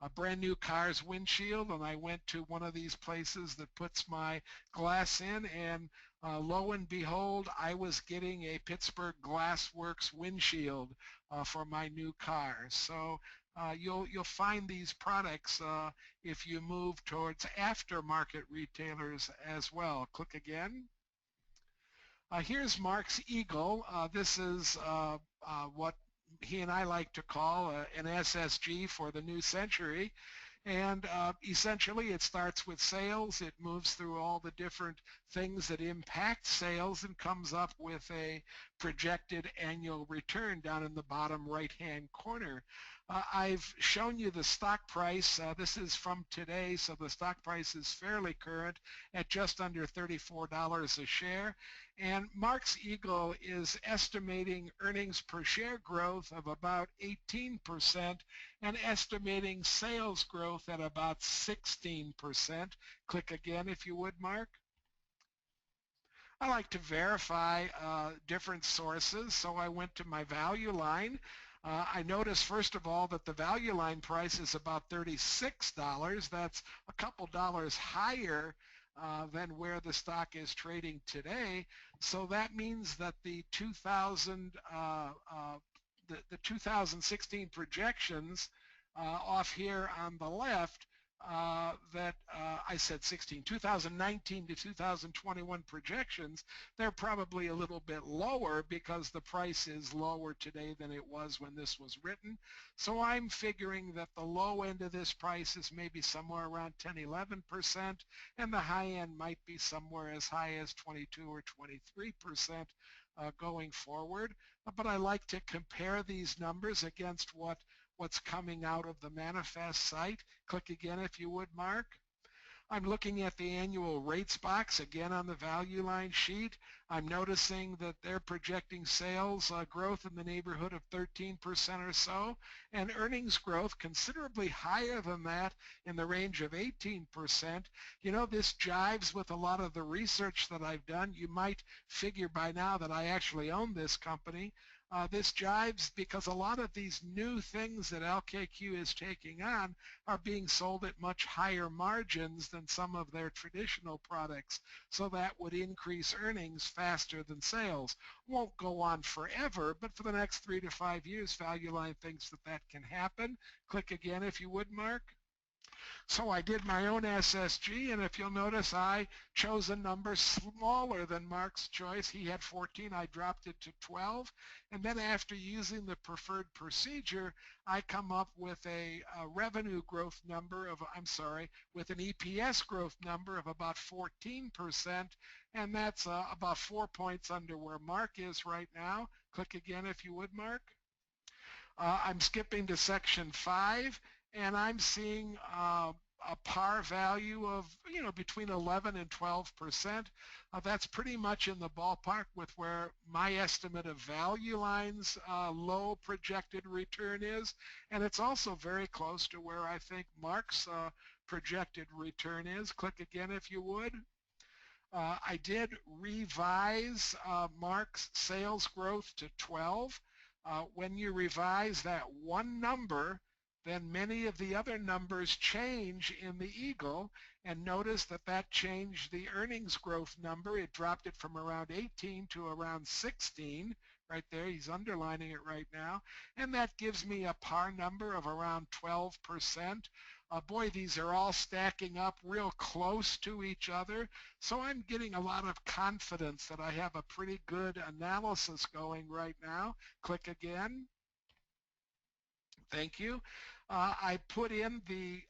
a brand new car's windshield, and I went to one of these places that puts my glass in, and lo and behold, I was getting a Pittsburgh Glass Works windshield for my new car. So you'll find these products if you move towards aftermarket retailers as well. Click again. Here's Mark's Eagle. This is what he and I like to call an SSG for the new century. And essentially it starts with sales, it moves through all the different things that impact sales and comes up with a projected annual return down in the bottom right-hand corner. I've shown you the stock price. This is from today, so the stock price is fairly current at just under $34 a share. And Mark's Eagle is estimating earnings per share growth of about 18% and estimating sales growth at about 16%. Click again if you would, Mark. I like to verify different sources, so I went to my value line. I noticed, first of all, that the value line price is about $36. That's a couple dollars higher than where the stock is trading today. So that means that the 2016 projections off here on the left I said 2019 to 2021 projections, they're probably a little bit lower because the price is lower today than it was when this was written. So I'm figuring that the low end of this price is maybe somewhere around 10-11%, and the high end might be somewhere as high as 22 or 23% going forward. But I like to compare these numbers against what's coming out of the manifest site. Click again if you would, Mark. I'm looking at the annual rates box again on the value line sheet. I'm noticing that they're projecting sales growth in the neighborhood of 13% or so, and earnings growth considerably higher than that in the range of 18%. You know, this jives with a lot of the research that I've done. You might figure by now that I actually own this company. This jives because a lot of these new things that LKQ is taking on are being sold at much higher margins than some of their traditional products. So that would increase earnings faster than sales. Won't go on forever, but for the next 3 to 5 years, Value Line thinks that that can happen. Click again if you would, Mark. So I did my own SSG, and if you'll notice, I chose a number smaller than Mark's choice. He had 14, I dropped it to 12. And then after using the preferred procedure, I come up with a revenue growth number of, with an EPS growth number of about 14%, and that's about 4 points under where Mark is right now. Click again if you would, Mark. I'm skipping to section 5, and I'm seeing a par value of, between 11 and 12%. That's pretty much in the ballpark with where my estimate of Value Line's low projected return is, and it's also very close to where I think Mark's projected return is. Click again if you would. I did revise Mark's sales growth to 12. When you revise that one number, then many of the other numbers change in the Eagle, and notice that that changed the earnings growth number. It dropped it from around 18 to around 16. Right there, he's underlining it right now, and that gives me a par number of around 12%. Boy, these are all stacking up real close to each other, so I'm getting a lot of confidence that I have a pretty good analysis going right now. Click again. Thank you. I put in the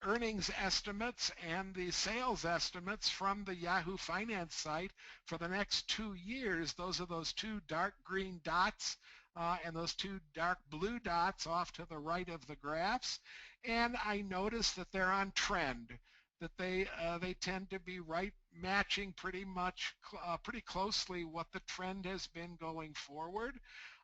earnings estimates and the sales estimates from the Yahoo Finance site for the next 2 years. Those are those two dark green dots and those two dark blue dots off to the right of the graphs. And I notice that they're on trend, that they tend to be right matching pretty much pretty closely what the trend has been going forward.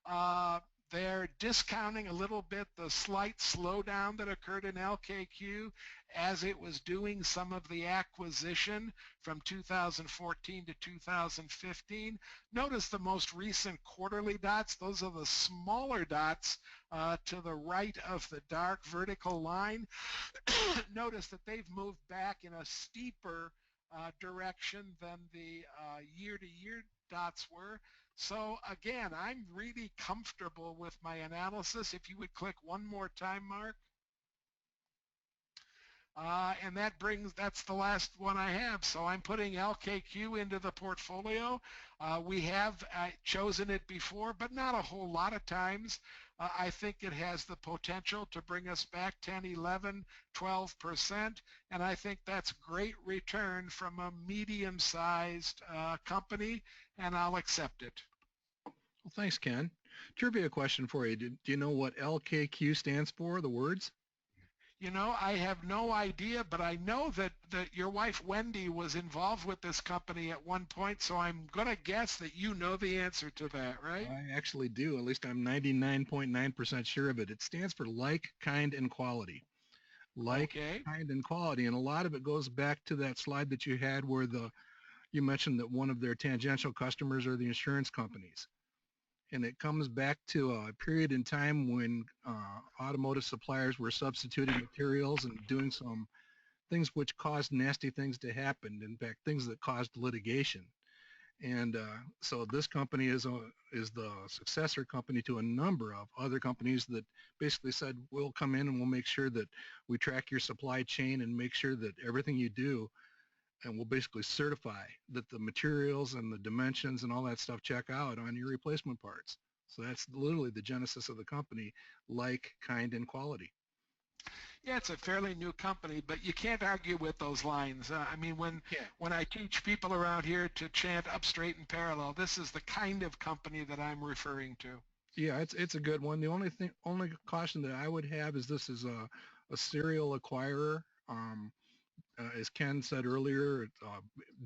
Uh, they're discounting a little bit the slight slowdown that occurred in LKQ as it was doing some of the acquisition from 2014 to 2015. Notice the most recent quarterly dots. Those are the smaller dots to the right of the dark vertical line. Notice that they've moved back in a steeper direction than the year-to-year dots were. So again, I'm really comfortable with my analysis. If you would click one more time, Mark. And that's the last one I have. So I'm putting LKQ into the portfolio. We have chosen it before, but not a whole lot of times. I think it has the potential to bring us back 10, 11, 12%. And I think that's great return from a medium-sized company, and I'll accept it. Well, thanks, Ken. Trivia question for you. Do you know what LKQ stands for, the words? You know, I have no idea, but I know that your wife Wendy was involved with this company at one point, so I'm going to guess that you know the answer to that, right? I actually do. At least I'm 99.9% sure of it. It stands for like, kind, and quality. Like, Okay. kind, and quality. And a lot of it goes back to that slide that you had where you mentioned that one of their tangential customers are the insurance companies. And it comes back to a period in time when automotive suppliers were substituting materials and doing some things which caused nasty things to happen. In fact, things that caused litigation. And so this company is the successor company to a number of other companies that basically said, we'll come in and we'll make sure that we track your supply chain and make sure that everything you do, and we'll basically certify that the materials and the dimensions and all that stuff check out on your replacement parts. So that's literally the genesis of the company, like, kind, and quality. Yeah, it's a fairly new company, but you can't argue with those lines. I mean, when I teach people around here to chant up, straight, and parallel, this is the kind of company that I'm referring to. Yeah, it's a good one. The only caution that I would have is this is a serial acquirer. As Ken said earlier, it's a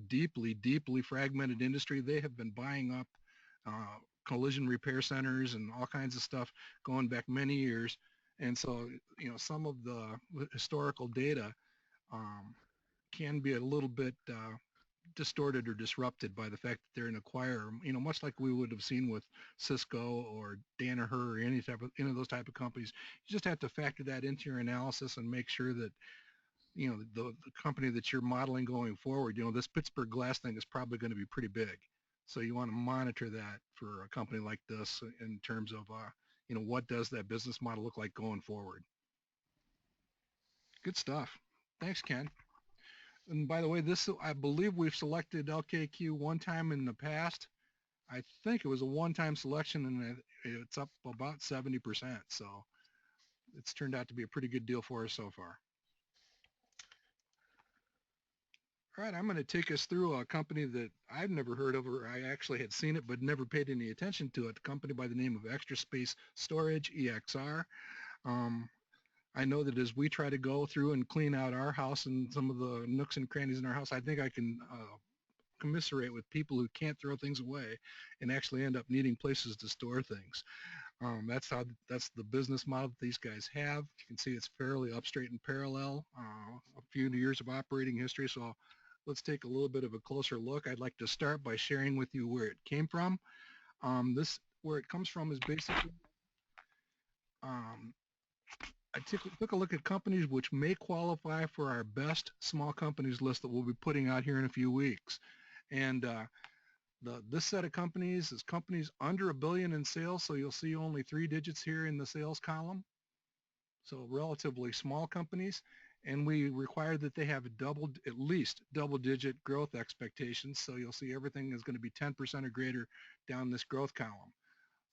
deeply fragmented industry. They have been buying up collision repair centers and all kinds of stuff going back many years. And so, some of the historical data can be a little bit distorted or disrupted by the fact that they're an acquirer, much like we would have seen with Cisco or Danaher or any of those type of companies. You just have to factor that into your analysis and make sure that the company that you're modeling going forward, this Pittsburgh glass thing is probably going to be pretty big. So you want to monitor that for a company like this in terms of, what does that business model look like going forward? Good stuff. Thanks, Ken. And by the way, I believe we've selected LKQ one time in the past. I think it was a one-time selection, and it's up about 70%. So it's turned out to be a pretty good deal for us so far. All right, I'm going to take us through a company that I've never heard of, or I actually had seen it but never paid any attention to it, a company by the name of Extra Space Storage, EXR. I know that as we try to go through and clean out our house and some of the nooks and crannies in our house, I think I can commiserate with people who can't throw things away and actually end up needing places to store things. That's the business model that these guys have. You can see it's fairly up, straight, and parallel. A few years of operating history, so let's take a little bit of a closer look. I'd like to start by sharing with you where it came from. Where it comes from is basically, I took a look at companies which may qualify for our best small companies list that we'll be putting out here in a few weeks. And this set of companies is companies under $1 billion in sales, so you'll see only 3 digits here in the sales column. So relatively small companies. And we require that they have at least double-digit growth expectations. So you'll see everything is going to be 10% or greater down this growth column.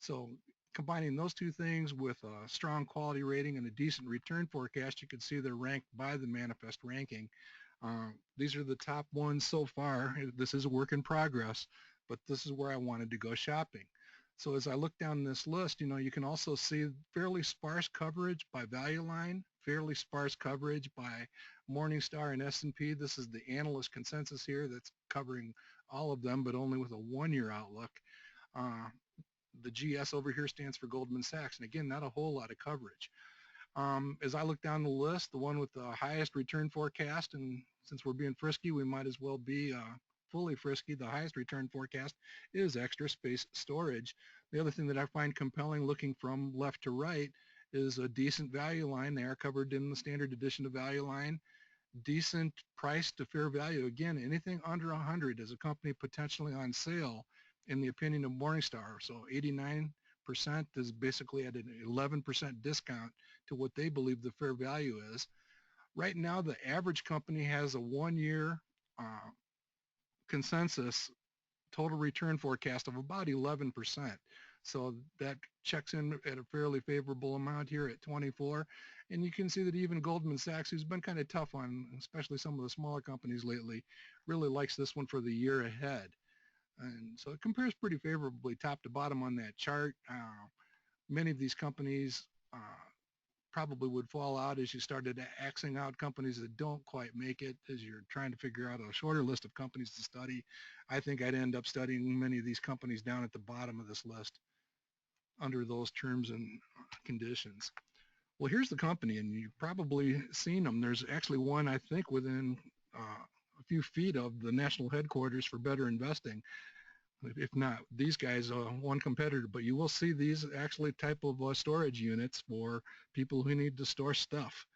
So Combining those two things with a strong quality rating and a decent return forecast, you can see they're ranked by the manifest ranking. These are the top ones so far. This is a work in progress, but this is where I wanted to go shopping. So as I look down this list, you can also see fairly sparse coverage by value line, fairly sparse coverage by Morningstar and S&P. This is the analyst consensus here that's covering all of them, but only with a one-year outlook. Uh, the GS over here stands for Goldman Sachs. And again, not a whole lot of coverage. As I look down the list, the one with the highest return forecast, and since we're being frisky, we might as well be fully frisky, the highest return forecast is Extra Space Storage. The other thing that I find compelling looking from left to right is a decent value line. They are covered in the standard edition of value line. Decent price to fair value. Again, anything under 100 is a company potentially on sale in the opinion of Morningstar. So 89% is basically at an 11% discount to what they believe the fair value is. Right now, the average company has a one-year consensus total return forecast of about 11%. So that checks in at a fairly favorable amount here at 24. And you can see that even Goldman Sachs, who's been kind of tough on especially some of the smaller companies lately, really likes this one for the year ahead. And so it compares pretty favorably top to bottom on that chart. Many of these companies probably would fall out as you started axing out companies that don't quite make it as you're trying to figure out a shorter list of companies to study. I think I'd end up studying many of these companies down at the bottom of this list under those terms and conditions. Well, here's the company, and you've probably seen them. There's actually one, I think, within a few feet of the national headquarters for Better Investing. If not these guys, one competitor, but you will see these actually type of storage units for people who need to store stuff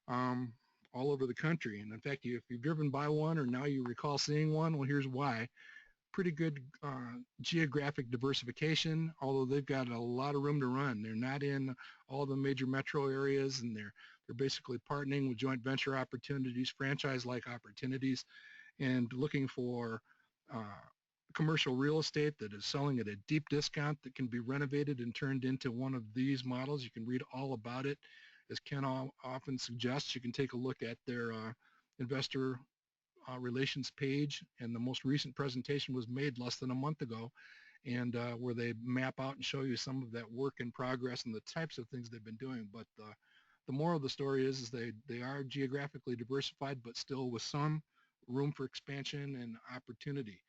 all over the country. And in fact, if you've driven by one or now you recall seeing one, well, here's why. Pretty good geographic diversification, although they've got a lot of room to run. They're not in all the major metro areas, and they're basically partnering with joint venture opportunities, franchise-like opportunities, and looking for commercial real estate that is selling at a deep discount that can be renovated and turned into one of these models. You can read all about it. As Ken often suggests, you can take a look at their investor relations page, and the most recent presentation was made less than a month ago, and where they map out and show you some of that work in progress and the types of things they've been doing. But the moral of the story is they are geographically diversified, but still with some room for expansion and opportunity.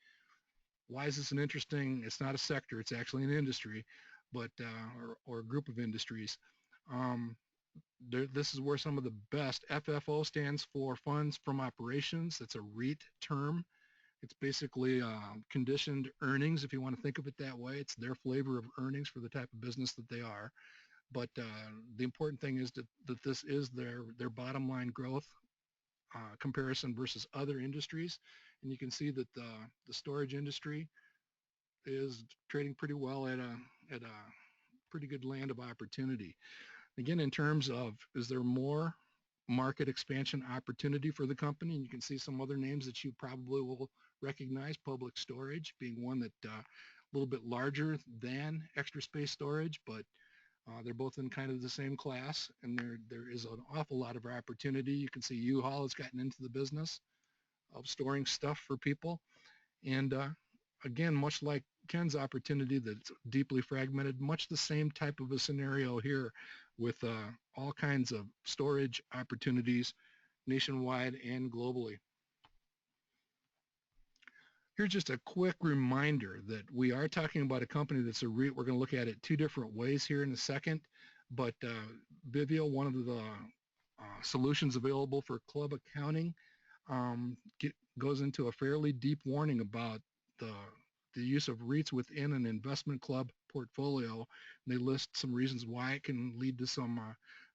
Why is this an interesting, it's not a sector, it's actually an industry, but or a group of industries. This is where some of the best, FFO stands for funds from operations. That's a REIT term. It's basically conditioned earnings, if you want to think of it that way. It's their flavor of earnings for the type of business that they are. But the important thing is that this is their bottom line growth comparison versus other industries. And you can see that the storage industry is trading pretty well at a pretty good land of opportunity. Again, in terms of, is there more market expansion opportunity for the company? And you can see some other names that you probably will recognize, Public Storage being one that a little bit larger than Extra Space Storage, but they're both in kind of the same class, and there is an awful lot of opportunity. You can see U-Haul has gotten into the business of storing stuff for people. And again, much like Ken's opportunity that's deeply fragmented, much the same type of a scenario here with all kinds of storage opportunities nationwide and globally. Here's just a quick reminder that we are talking about a company that's a REIT. We're going to look at it two different ways here in a second, but Vivio, one of the solutions available for club accounting, goes into a fairly deep warning about the use of REITs within an investment club portfolio. And they list some reasons why it can lead to some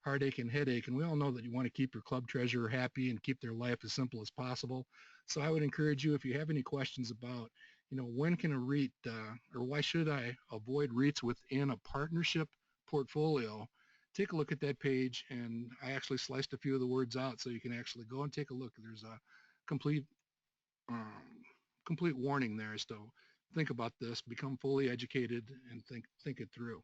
heartache and headache. And we all know that you want to keep your club treasurer happy and keep their life as simple as possible. So I would encourage you, if you have any questions about, when can a REIT or why should I avoid REITs within a partnership portfolio, take a look at that page. And I actually sliced a few of the words out so you can actually go and take a look. There's a complete warning there. So think about this, become fully educated, and think it through.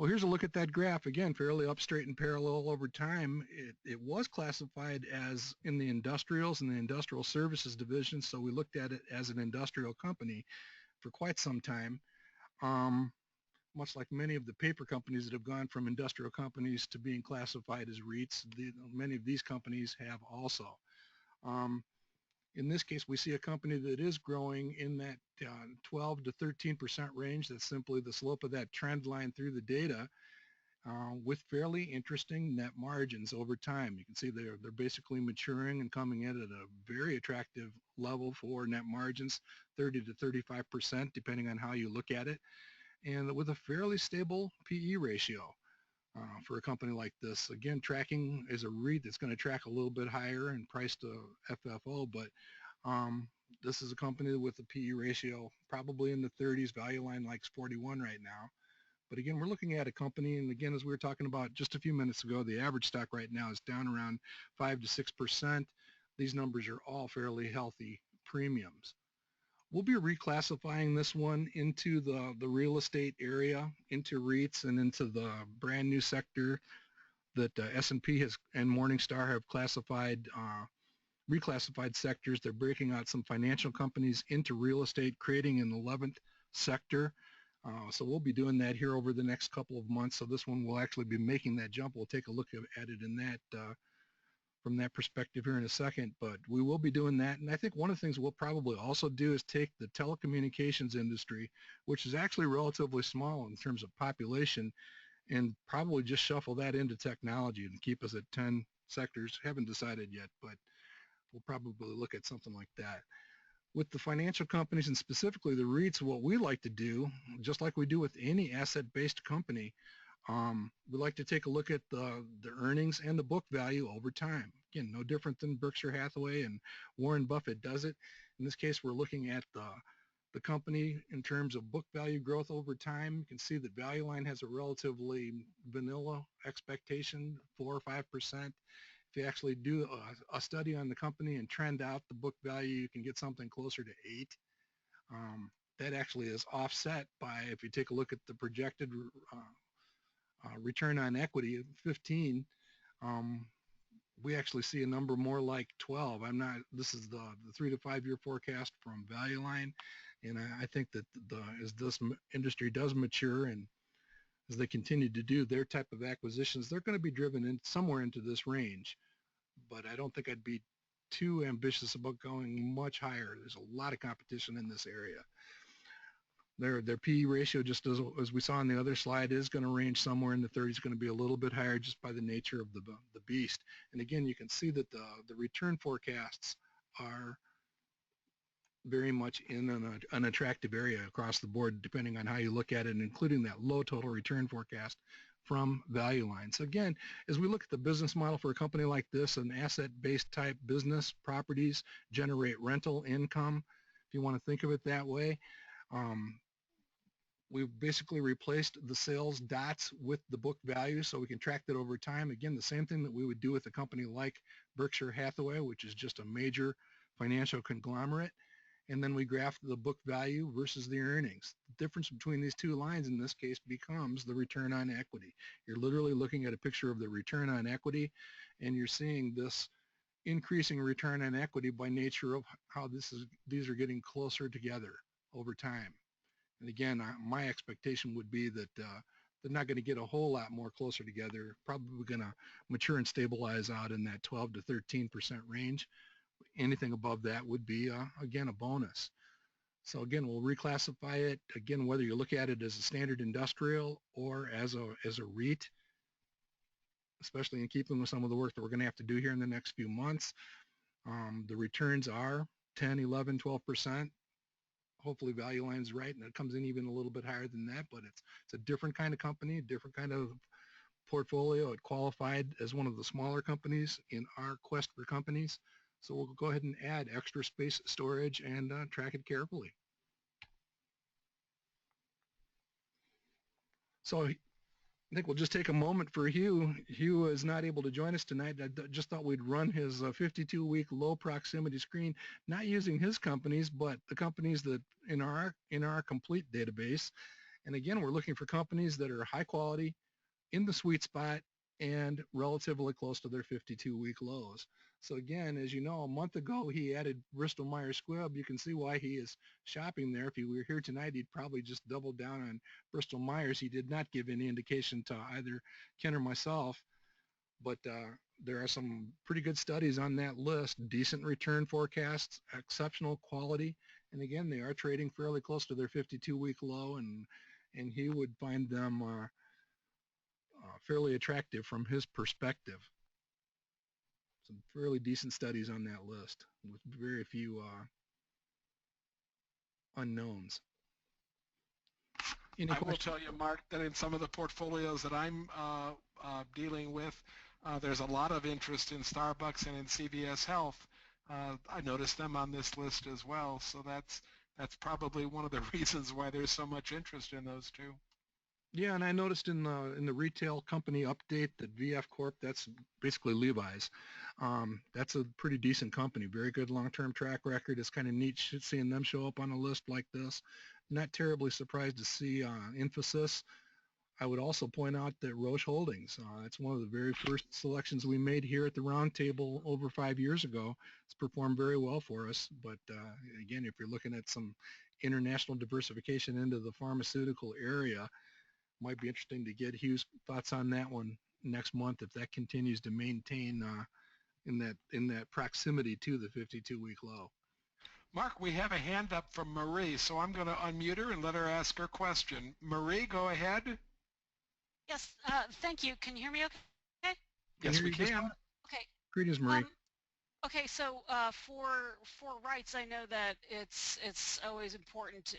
Well, here's a look at that graph. Again, fairly up, straight, and parallel over time. It was classified as in the industrials and the industrial services division, so we looked at it as an industrial company for quite some time. Um, Much like many of the paper companies that have gone from industrial companies to being classified as REITs, many of these companies have also. Um, in this case, we see a company that is growing in that 12 to 13% range. That's simply the slope of that trend line through the data, with fairly interesting net margins over time. You can see they're basically maturing and coming in at a very attractive level for net margins, 30 to 35%, depending on how you look at it, and with a fairly stable PE ratio. For a company like this, again, tracking is a REIT that's going to track a little bit higher in price to FFO, but this is a company with a PE ratio probably in the 30s. Value line likes 41 right now. But again, we're looking at a company, and again, as we were talking about just a few minutes ago, the average stock right now is down around 5 to 6%. These numbers are all fairly healthy premiums. We'll be reclassifying this one into the real estate area, into REITs, and into the brand new sector that S&P has and Morningstar have classified, reclassified sectors. They're breaking out some financial companies into real estate, creating an 11th sector. So we'll be doing that here over the next couple of months. So this one will actually be making that jump. We'll take a look at it in that from that perspective here in a second, but we will be doing that. And I think one of the things we'll probably also do is take the telecommunications industry, which is actually relatively small in terms of population, and probably just shuffle that into technology and keep us at 10 sectors. Haven't decided yet, but we'll probably look at something like that. With the financial companies and specifically the REITs, what we like to do, just like we do with any asset-based company, we like to take a look at the earnings and the book value over time. Again, no different than Berkshire Hathaway and Warren Buffett does it. In this case, we're looking at the company in terms of book value growth over time. You can see that Value Line has a relatively vanilla expectation, 4 or 5%. If you actually do a study on the company and trend out the book value, you can get something closer to 8. That actually is offset by, if you take a look at the projected return on equity of 15, we actually see a number more like 12. This is the 3 to 5 year forecast from Value Line. And I think that as this industry does mature and as they continue to do their type of acquisitions, they're going to be driven in somewhere into this range. But I don't think I'd be too ambitious about going much higher. There's a lot of competition in this area. Their PE ratio, just as we saw on the other slide, is going to range somewhere in the 30s. Going to be a little bit higher just by the nature of the beast. And again, you can see that the return forecasts are very much in an attractive area across the board, depending on how you look at it, including that low total return forecast from Value Line. So again, as we look at the business model for a company like this, an asset-based type business, properties generate rental income, if you want to think of it that way. We've basically replaced the sales dots with the book value so we can track that over time. Again, the same thing that we would do with a company like Berkshire Hathaway, which is just a major financial conglomerate. And then we graph the book value versus the earnings. The difference between these two lines in this case becomes the return on equity. You're literally looking at a picture of the return on equity, and you're seeing this increasing return on equity by nature of how these are getting closer together over time. And again, my expectation would be that they're not going to get a whole lot more closer together, probably going to mature and stabilize out in that 12 to 13% range. Anything above that would be, again, a bonus. So again, we'll reclassify it, again, whether you look at it as a standard industrial or as a REIT, especially in keeping with some of the work that we're going to have to do here in the next few months. The returns are 10, 11, 12%. Hopefully Value Line's right, and it comes in even a little bit higher than that, but it's a different kind of company, different kind of portfolio. It qualified as one of the smaller companies in our quest for companies. So we'll go ahead and add extra space storage and track it carefully. So I think we'll just take a moment for Hugh. Hugh is not able to join us tonight. I just thought we'd run his 52-week low proximity screen, not using his companies, but the companies that in our complete database. And again, we're looking for companies that are high quality, in the sweet spot, and relatively close to their 52-week lows. So again, as you know, a month ago he added Bristol Myers Squibb. You can see why he is shopping there. If he were here tonight, he'd probably just double down on Bristol Myers. He did not give any indication to either Ken or myself, but there are some pretty good studies on that list. Decent return forecasts, exceptional quality, and again, they are trading fairly close to their 52-week low, and he would find them fairly attractive from his perspective. Some fairly decent studies on that list with very few unknowns. Any I will questions? tell you, Mark, that in some of the portfolios that I'm dealing with, there's a lot of interest in Starbucks and in CVS Health. I noticed them on this list as well, so that's probably one of the reasons why there's so much interest in those two. Yeah, and I noticed in the retail company update that VF Corp, that's basically Levi's. That's a pretty decent company, very good long-term track record. It's kind of neat seeing them show up on a list like this. Not terribly surprised to see Infosys. I would also point out that Roche Holdings, it's one of the very first selections we made here at the roundtable over 5 years ago. It's performed very well for us, but again, if you're looking at some international diversification into the pharmaceutical area, might be interesting to get Hugh's thoughts on that one next month if that continues to maintain in that proximity to the 52-week low. Mark, we have a hand up from Marie, so I'm going to unmute her and let her ask her question. Marie, go ahead. Yes, thank you. Can you hear me okay? Yes, we can. Okay. Greetings, Marie. Okay, so for rights, I know that it's always important,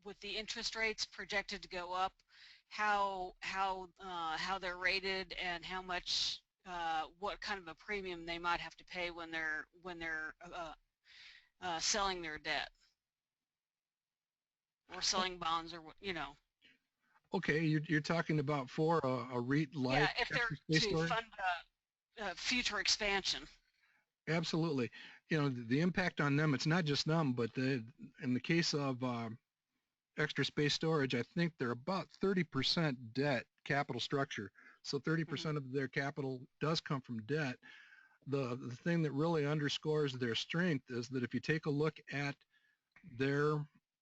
with the interest rates projected to go up, how they're rated and how much what kind of a premium they might have to pay when they're selling their debt or selling bonds or Okay, you're talking about for a REIT like yeah, if they're to fund future expansion. Absolutely. The impact on them, it's not just them, but in the case of Extra Space Storage, I think they're about 30% debt capital structure. So 30% of their capital does come from debt. The thing that really underscores their strength is that if you take a look at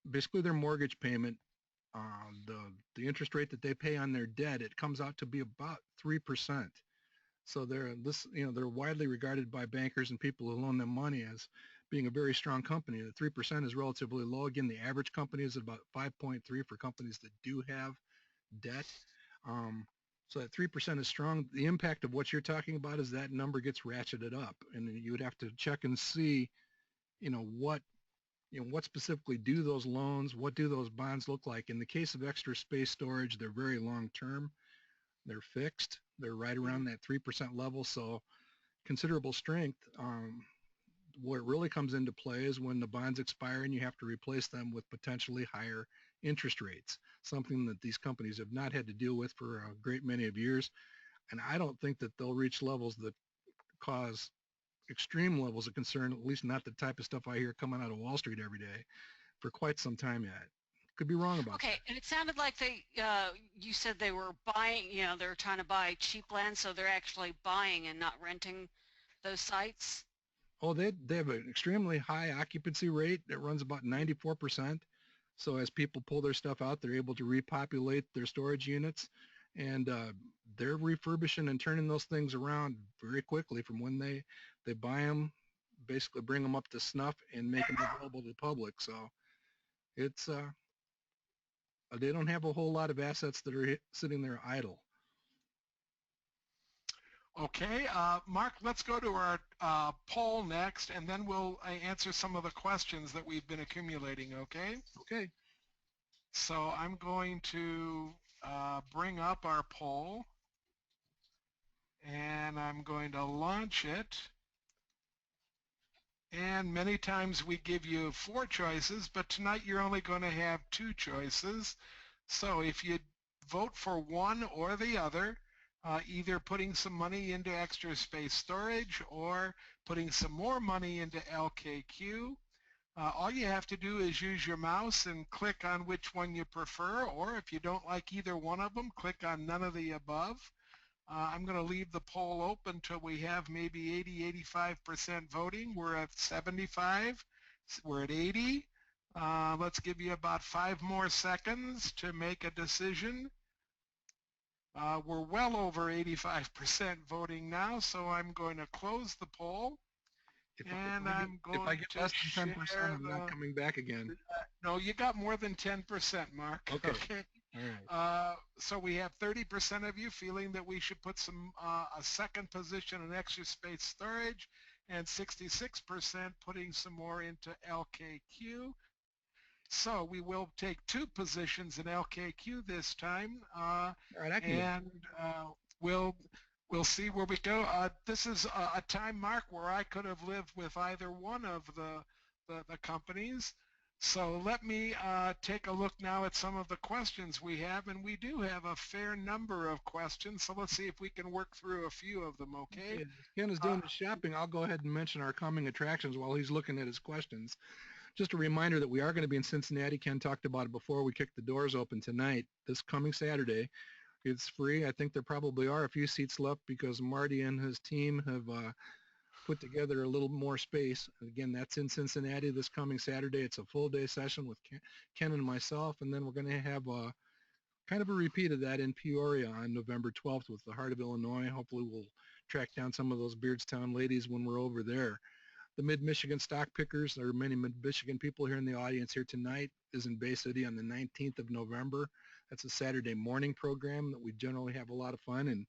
basically their mortgage payment, the interest rate that they pay on their debt, it comes out to be about 3%. So they're widely regarded by bankers and people who loan them money as being a very strong company. The 3% is relatively low. Again, the average company is about 5.3 for companies that do have debt. So that 3% is strong. The impact of what you're talking about is that number gets ratcheted up, and you would have to check and see, what specifically do those loans, what do those bonds look like? In the case of Extra Space Storage, they're very long term. They're fixed. They're right around that 3% level. So considerable strength. What really comes into play is when the bonds expire and you have to replace them with potentially higher interest rates, something that these companies have not had to deal with for a great many of years. And I don't think that they'll reach levels that cause extreme levels of concern, at least not the type of stuff I hear coming out of Wall Street every day, for quite some time yet. Could be wrong about that. Okay, and it sounded like you said they were buying, they were trying to buy cheap land, so they're actually buying and not renting those sites? Oh, they have an extremely high occupancy rate that runs about 94%. So as people pull their stuff out, they're able to repopulate their storage units, and they're refurbishing and turning those things around very quickly from when they buy them, basically bring them up to snuff and make them available to the public. So it's they don't have a whole lot of assets that are sitting there idle. Okay, Mark, let's go to our poll next, and then we'll answer some of the questions that we've been accumulating, okay? Okay. So I'm going to bring up our poll, and I'm going to launch it. And many times we give you 4 choices, but tonight you're only going to have 2 choices. So if you vote for one or the other, either putting some money into Extra Space Storage or putting some more money into LKQ, All you have to do is use your mouse and click on which one you prefer, or if you don't like either one of them, click on none of the above. I'm going to leave the poll open until we have maybe 80-85% voting. We're at 75. We're at 80. Let's give you about 5 more seconds to make a decision. We're well over 85% voting now, so I'm going to close the poll. If I get less than 10%, I'm not coming back again. No, you got more than 10%, Mark. Okay. All right. So we have 30% of you feeling that we should put a second position in extra space storage, and 66% putting some more into LKQ. So we will take 2 positions in LKQ this time, All right, and we'll see where we go. This is a time, Mark, where I could have lived with either one of the companies. So let me take a look now at some of the questions we have, and we do have a fair number of questions. So let's see if we can work through a few of them, okay? As Ken is doing the shopping, I'll go ahead and mention our coming attractions while he's looking at his questions. Just a reminder that we are going to be in Cincinnati. Ken talked about it before we kicked the doors open tonight, this coming Saturday. It's free. I think there probably are a few seats left because Marty and his team have put together a little more space. Again, that's in Cincinnati this coming Saturday. It's a full day session with Ken and myself, and then we're going to have kind of a repeat of that in Peoria on November 12th with the Heart of Illinois. Hopefully we'll track down some of those Beardstown ladies when we're over there. The Mid-Michigan Stock Pickers, there are many Mid-Michigan people here in the audience here tonight, is in Bay City on the 19th of November. That's a Saturday morning program that we generally have a lot of fun,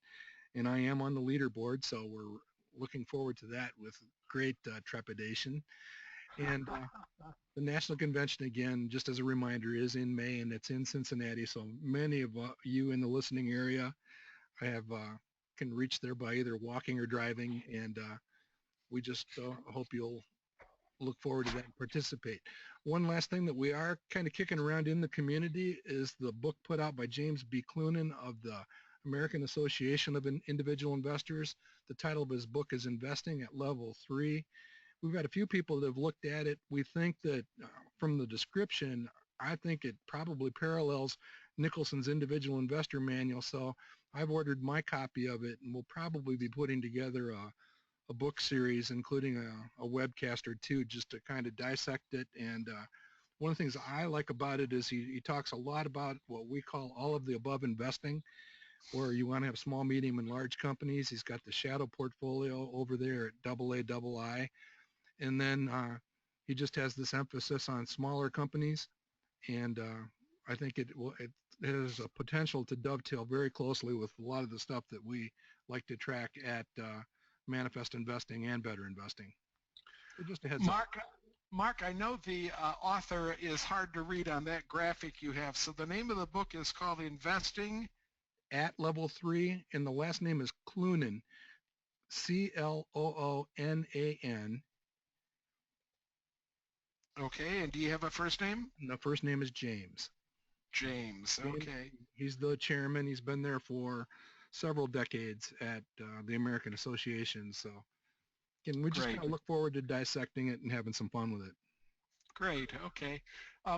and I am on the leaderboard, so we're looking forward to that with great trepidation. And the National Convention, again, just as a reminder, is in May, and it's in Cincinnati, so many of you in the listening area can reach there by either walking or driving, and we just hope you'll look forward to that and participate. One last thing that we are kind of kicking around in the community is the book put out by James B. Clunan of the American Association of Individual Investors. The title of his book is Investing at Level 3. We've got a few people that have looked at it. We think that from the description, I think it probably parallels Nicholson's Individual Investor Manual. So I've ordered my copy of it, and we'll probably be putting together a book series, including a webcast or two, just to kind of dissect it. And one of the things I like about it is he talks a lot about what we call all of the above investing, where you want to have small, medium, and large companies. He's got the shadow portfolio over there at AA. And then he just has this emphasis on smaller companies. And I think it has a potential to dovetail very closely with a lot of the stuff that we like to track at Manifest Investing and Better Investing. So just a heads up. Mark, I know the author is hard to read on that graphic you have. So the name of the book is called Investing at Level 3, and the last name is Clunan, C-L-O-O-N-A-N. Okay, and do you have a first name? And the first name is James. James, okay. He's the chairman. He's been there for several decades at the American Association. So again, we just kind of look forward to dissecting it and having some fun with it. Great, okay.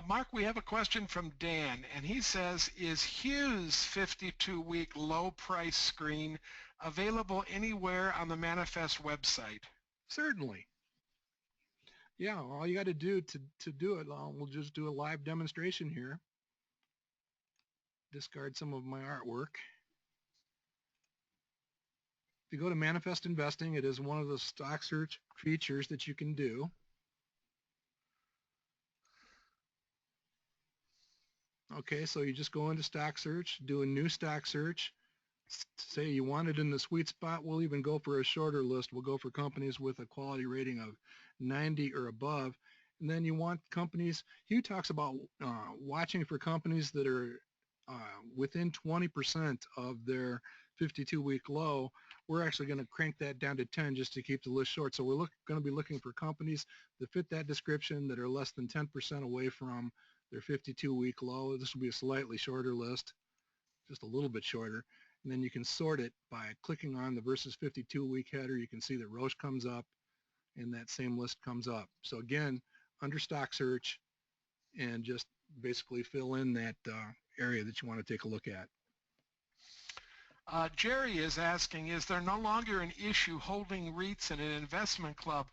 Mark, we have a question from Dan, and he says, is Hughes' 52-week low price screen available anywhere on the Manifest website? Certainly. Yeah, all you got to do to do it, we'll just do a live demonstration here. Discard some of my artwork. If you go to Manifest Investing, it is one of the stock search features that you can do. Okay, so you just go into stock search, do a new stock search. Say you want it in the sweet spot, we'll even go for a shorter list. We'll go for companies with a quality rating of 90 or above. And then you want companies, Hugh talks about watching for companies that are within 20% of their 52-week low. We're actually going to crank that down to 10 just to keep the list short. So we're going to be looking for companies that fit that description that are less than 10% away from their 52-week low. This will be a slightly shorter list, just a little bit shorter. And then you can sort it by clicking on the versus 52-week header. You can see that Roche comes up and that same list comes up. So again, under stock search and just basically fill in that area that you want to take a look at. Jerry is asking, is there no longer an issue holding REITs in an investment club?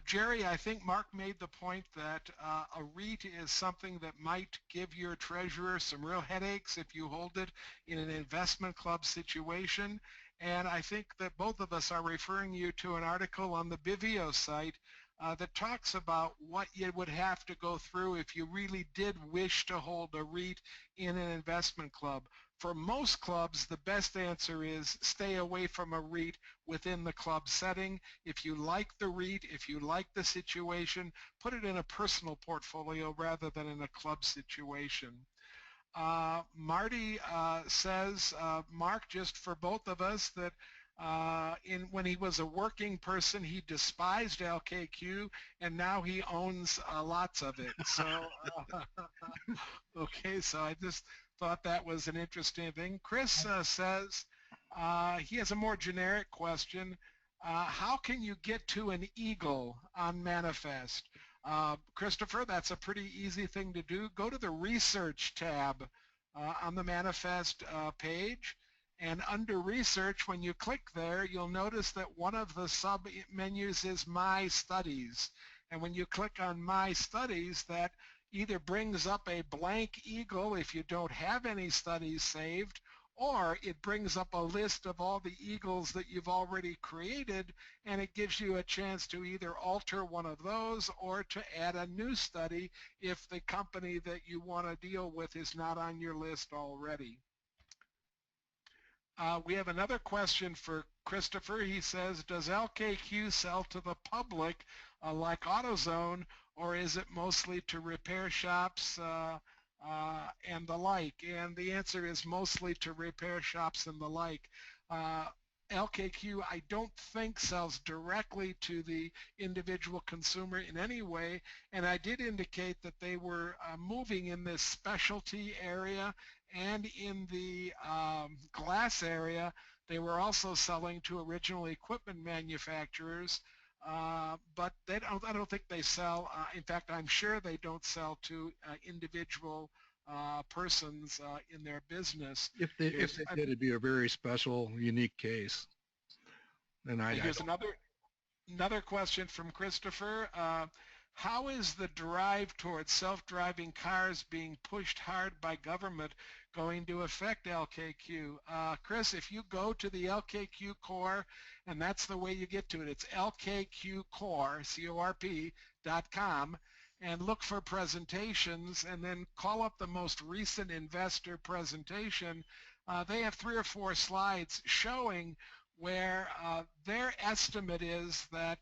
Jerry, I think Mark made the point that a REIT is something that might give your treasurer some real headaches if you hold it in an investment club situation. And I think that both of us are referring you to an article on the Bivio site that talks about what you would have to go through if you really did wish to hold a REIT in an investment club. For most clubs, the best answer is stay away from a REIT within the club setting. If you like the REIT, if you like the situation, put it in a personal portfolio rather than in a club situation. Marty says, Mark, just for both of us, that when he was a working person, he despised LKQ, and now he owns lots of it. So, okay, so I just thought that was an interesting thing. Chris says he has a more generic question. How can you get to an eagle on Manifest? Christopher, that's a pretty easy thing to do. Go to the Research tab on the Manifest page, and under Research, when you click there, you'll notice that one of the sub-menus is My Studies. And when you click on My Studies, that either brings up a blank eagle if you don't have any studies saved, or it brings up a list of all the eagles that you've already created, and it gives you a chance to either alter one of those or to add a new study if the company that you want to deal with is not on your list already. We have another question for Christopher. He says, does LKQ sell to the public like AutoZone, or is it mostly to repair shops and the like? And the answer is mostly to repair shops and the like. LKQ, I don't think, sells directly to the individual consumer in any way, and I did indicate that they were moving in this specialty area and in the glass area. They were also selling to original equipment manufacturers, but I don't think they sell. In fact, I'm sure they don't sell to individual persons in their business. If they did, it'd be a very special, unique case. And here's another question from Christopher. How is the drive towards self-driving cars being pushed hard by government going to affect LKQ? Chris, if you go to the LKQ Corp, and that's the way you get to it, it's LKQ Corp, C-O-R-P.com, and look for presentations, and then call up the most recent investor presentation. They have 3 or 4 slides showing where their estimate is that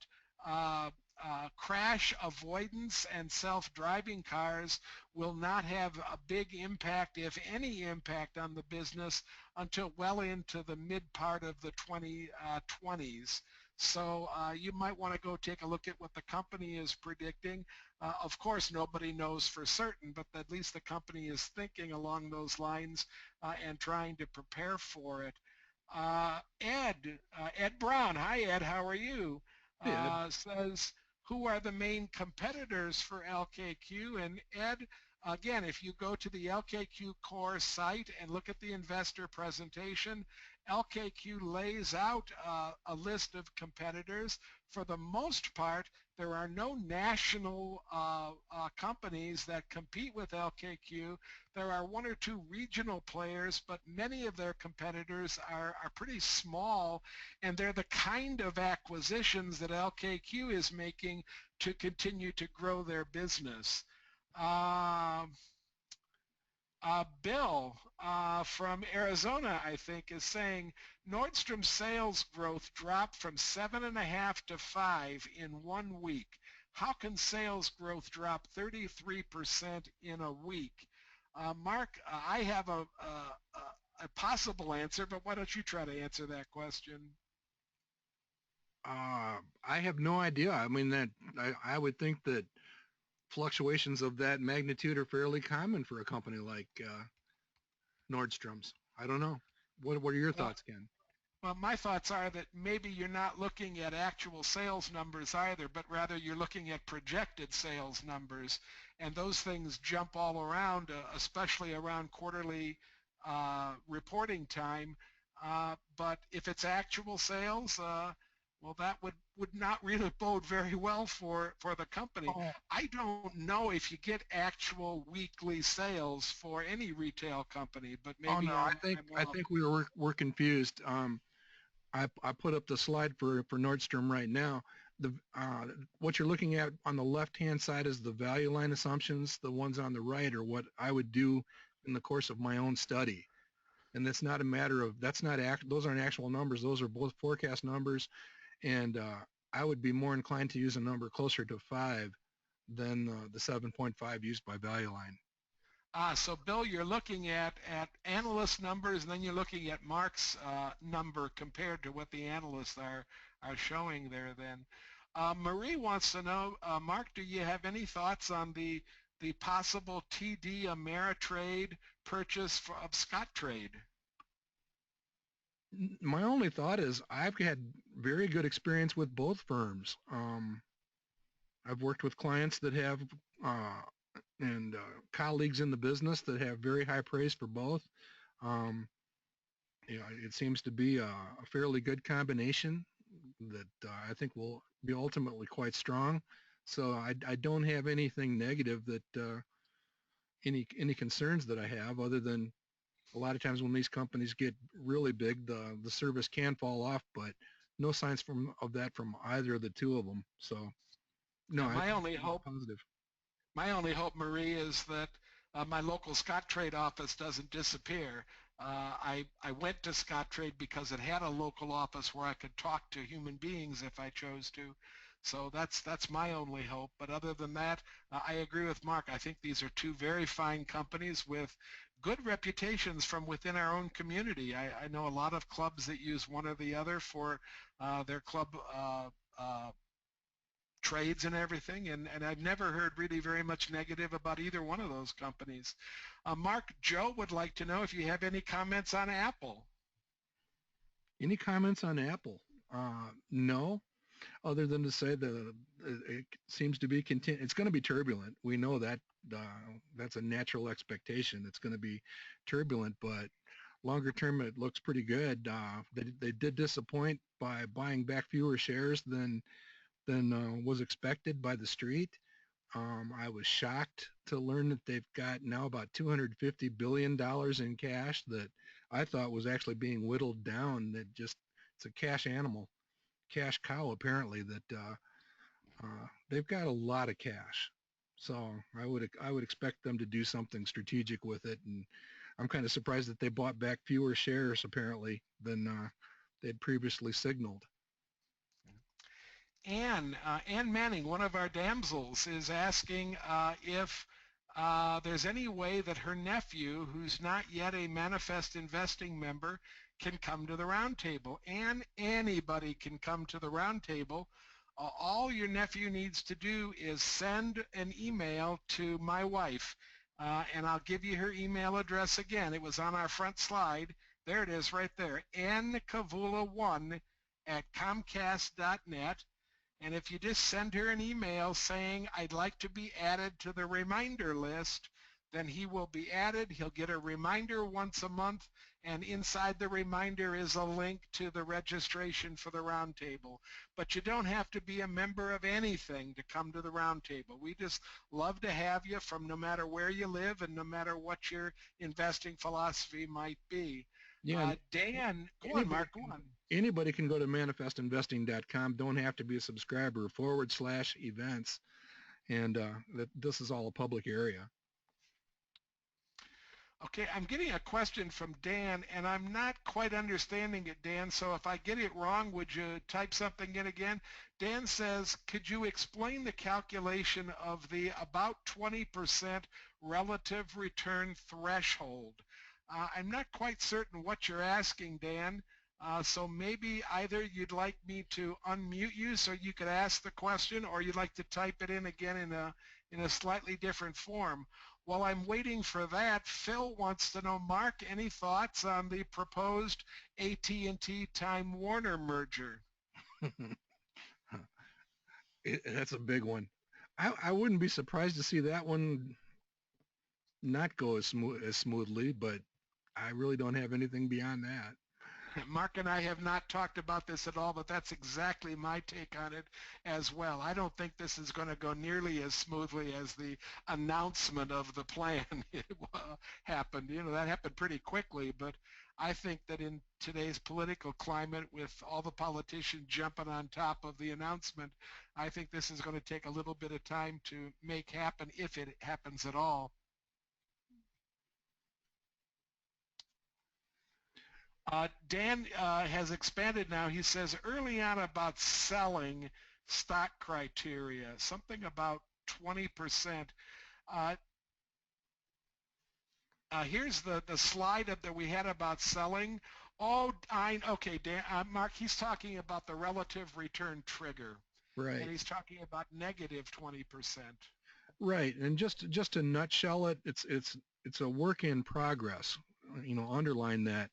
crash avoidance and self-driving cars will not have a big impact, if any impact, on the business until well into the mid part of the 2020s. So you might want to go take a look at what the company is predicting. Of course, nobody knows for certain, but at least the company is thinking along those lines and trying to prepare for it. Ed Brown, hi Ed, how are you? Says, who are the main competitors for LKQ? And Ed, again, if you go to the LKQ Core site and look at the investor presentation, LKQ lays out a list of competitors. For the most part, there are no national companies that compete with LKQ. There are 1 or 2 regional players, but many of their competitors are pretty small, and they're the kind of acquisitions that LKQ is making to continue to grow their business. Bill from Arizona, I think, is saying Nordstrom sales growth dropped from 7.5 to 5 in 1 week. How can sales growth drop 33% in a week? Mark, I have a possible answer, but why don't you try to answer that question? I have no idea. I mean, I would think that fluctuations of that magnitude are fairly common for a company like Nordstrom's. I don't know. What are your thoughts, Ken? Well, my thoughts are that maybe you're not looking at actual sales numbers either, but rather you're looking at projected sales numbers. And those things jump all around, especially around quarterly reporting time. But if it's actual sales, well, that would not really bode very well for the company. Oh, I don't know if you get actual weekly sales for any retail company, but oh no, maybe I think I'm I wrong. think we're confused. I put up the slide for Nordstrom right now. The what you're looking at on the left-hand side is the value line assumptions. The ones on the right are what I would do in the course of my own study. And that's not a matter of that's not act. Those aren't actual numbers. Those are both forecast numbers. And I would be more inclined to use a number closer to 5 than the 7.5 used by value line. So Bill, you're looking at analyst numbers, and then you're looking at Mark's number compared to what the analysts are showing there. Then, Marie wants to know, Mark, do you have any thoughts on the possible TD Ameritrade purchase of Scottrade? My only thought is I've had very good experience with both firms. I've worked with clients that have uh, and colleagues in the business that have very high praise for both. Um, it seems to be a fairly good combination that I think will be ultimately quite strong. So I don't have anything negative that any concerns that I have other than a lot of times when these companies get really big, the service can fall off, but no signs of that from either of the two of them. So no, Yeah, I my think only it's hope positive. My only hope, Marie, is that my local Scottrade office doesn't disappear. I went to Scottrade because it had a local office where I could talk to human beings if I chose to. So that's my only hope. But other than that, I agree with Mark. I think these are two very fine companies with good reputations from within our own community. I know a lot of clubs that use one or the other for their club trades and everything, and I've never heard really very much negative about either one of those companies. Mark, Joe would like to know if you have any comments on Apple. Any comments on Apple? No, other than to say that it seems to be it's going to be turbulent. We know that that's a natural expectation. It's going to be turbulent, but longer term it looks pretty good. They did disappoint by buying back fewer shares than was expected by the street. I was shocked to learn that they've got now about $250 billion in cash that I thought was actually being whittled down. That just it's a cash animal, cash cow apparently. That they've got a lot of cash. So I would expect them to do something strategic with it. And I'm kind of surprised that they bought back fewer shares apparently than they'd previously signaled. Ann Manning, one of our damsels, is asking if there's any way that her nephew, who's not yet a Manifest Investing member, can come to the roundtable. And anybody can come to the roundtable. All your nephew needs to do is send an email to my wife, and I'll give you her email address again. It was on our front slide. There it is right there, nkavula1 at comcast.net. And if you just send her an email saying, I'd like to be added to the reminder list, then he will be added. He'll get a reminder once a month, and inside the reminder is a link to the registration for the roundtable. But you don't have to be a member of anything to come to the roundtable. We just love to have you from no matter where you live and no matter what your investing philosophy might be. Yeah, Dan, go on, anybody Mark, go on. anybody can go to manifestinvesting.com. Don't have to be a subscriber. /events, and this is all a public area. Okay, I'm getting a question from Dan, and I'm not quite understanding it, Dan, so if I get it wrong, would you type something in again? Dan says, could you explain the calculation of the about 20% relative return threshold? I'm not quite certain what you're asking, Dan, so maybe either you'd like me to unmute you so you could ask the question, or you'd like to type it in again in a slightly different form. while I'm waiting for that, Phil wants to know, Mark, any thoughts on the proposed AT&T Time Warner merger? That's a big one. I wouldn't be surprised to see that one not go as smoothly, but I really don't have anything beyond that. Mark and I have not talked about this at all, but that's exactly my take on it as well. I don't think this is going to go nearly as smoothly as the announcement of the plan happened. You know, that happened pretty quickly, but I think that in today's political climate, with all the politicians jumping on top of the announcement, I think this is going to take a little bit of time to make happen, if it happens at all. Dan has expanded now. He says early on about selling stock criteria, something about 20%. Uh, here's the slide up that we had about selling. Oh, okay, Dan, Mark, he's talking about the relative return trigger. Right. And he's talking about negative 20%. Right. And just to nutshell it, it's a work in progress. You know, underline that.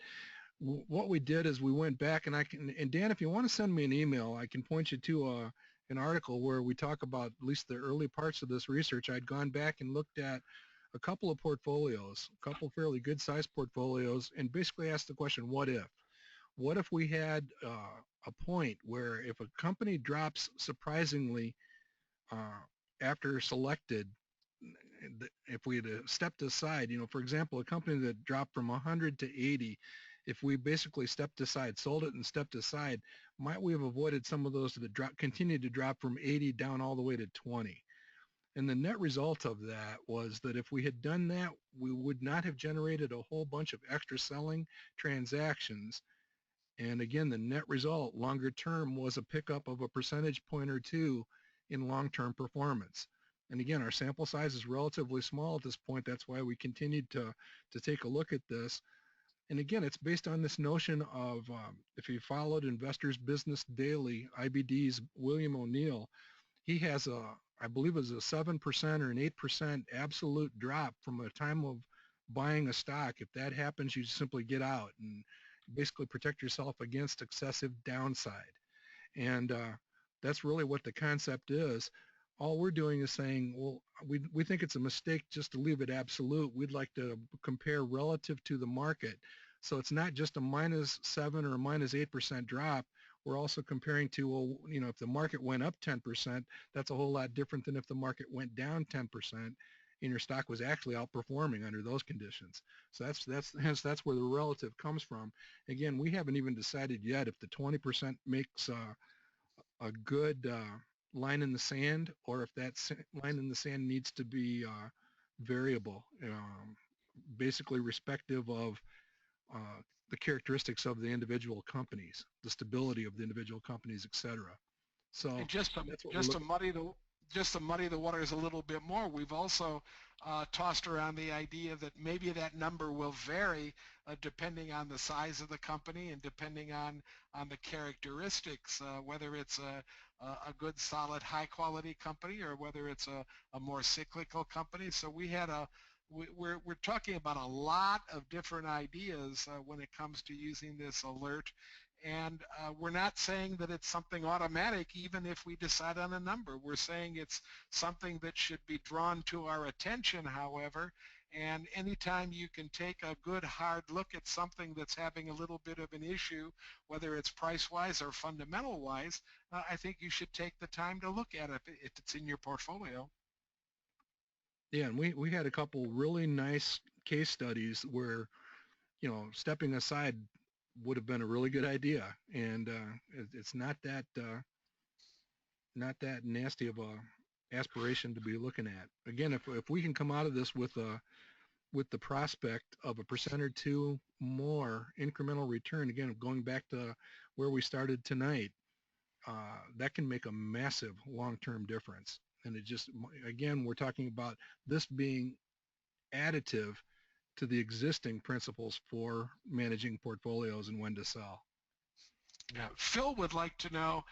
What we did is we went back and Dan, if you want to send me an email, I can point you to an article where we talk about at least the early parts of this research. I'd gone back and looked at a couple of portfolios, a couple fairly good sized portfolios, and basically asked the question, what if? What if we had a point where if a company drops surprisingly after selected, if we had stepped aside, you know, for example, a company that dropped from 100 to 80, if we basically stepped aside, sold it and stepped aside, might we have avoided some of those that continued to drop from 80 down all the way to 20? And the net result of that was that if we had done that, we would not have generated a whole bunch of extra selling transactions. And again, the net result longer term was a pickup of a percentage point or two in long-term performance. And again, our sample size is relatively small at this point. That's why we continued to take a look at this. And again, it's based on this notion of if you followed Investors Business Daily, IBD's William O'Neill, he has I believe it was a 7% or an 8% absolute drop from a time of buying a stock. If that happens, you simply get out and basically protect yourself against excessive downside. And that's really what the concept is. All we're doing is saying, well, we think it's a mistake just to leave it absolute. We'd like to compare relative to the market. So it's not just a -7 or a -8% drop. We're also comparing to, well, you know, if the market went up 10%, that's a whole lot different than if the market went down 10% and your stock was actually outperforming under those conditions. So that's where the relative comes from. Again, we haven't even decided yet if the 20% makes a good line in the sand, or if that line in the sand needs to be variable, basically respective of the characteristics of the individual companies, the stability of the individual companies, etc. So and just to muddy the waters a little bit more, we've also tossed around the idea that maybe that number will vary depending on the size of the company and depending on the characteristics, whether it's a good, solid, high-quality company or whether it's a more cyclical company. So we're talking about a lot of different ideas when it comes to using this alert. And we're not saying that it's something automatic even if we decide on a number. We're saying it's something that should be drawn to our attention, however. And anytime you can take a good hard look at something that's having a little bit of an issue, whether it's price-wise or fundamental-wise, I think you should take the time to look at it if it's in your portfolio. Yeah, and we had a couple really nice case studies where, you know, stepping aside would have been a really good idea, and it's not that nasty of a aspiration to be looking at. Again, if we can come out of this with the prospect of a percent or two more incremental return, again, going back to where we started tonight, that can make a massive long-term difference. And it just, again, we're talking about this being additive to the existing principles for managing portfolios and when to sell. Now, Phil would like to know,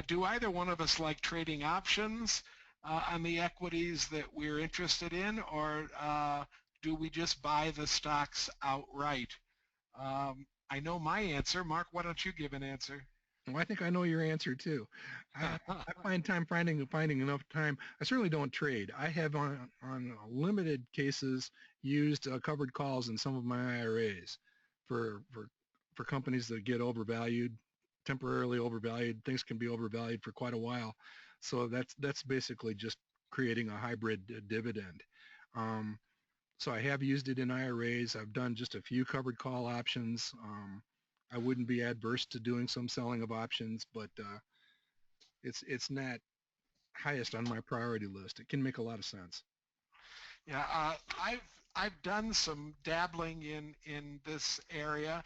do either one of us like trading options? on the equities that we're interested in, or do we just buy the stocks outright? I know my answer. Mark, why don't you give an answer? Well, I think I know your answer too. I find time finding enough time. I certainly don't trade. I have on limited cases used covered calls in some of my IRAs for for for companies that get overvalued, temporarily overvalued. Things can be overvalued for quite a while. So that's basically just creating a hybrid dividend. Um, so I have used it in IRAs. I've done just a few covered call options. I wouldn't be adverse to doing some selling of options, but it's not highest on my priority list. It can make a lot of sense. Yeah, I've done some dabbling in this area,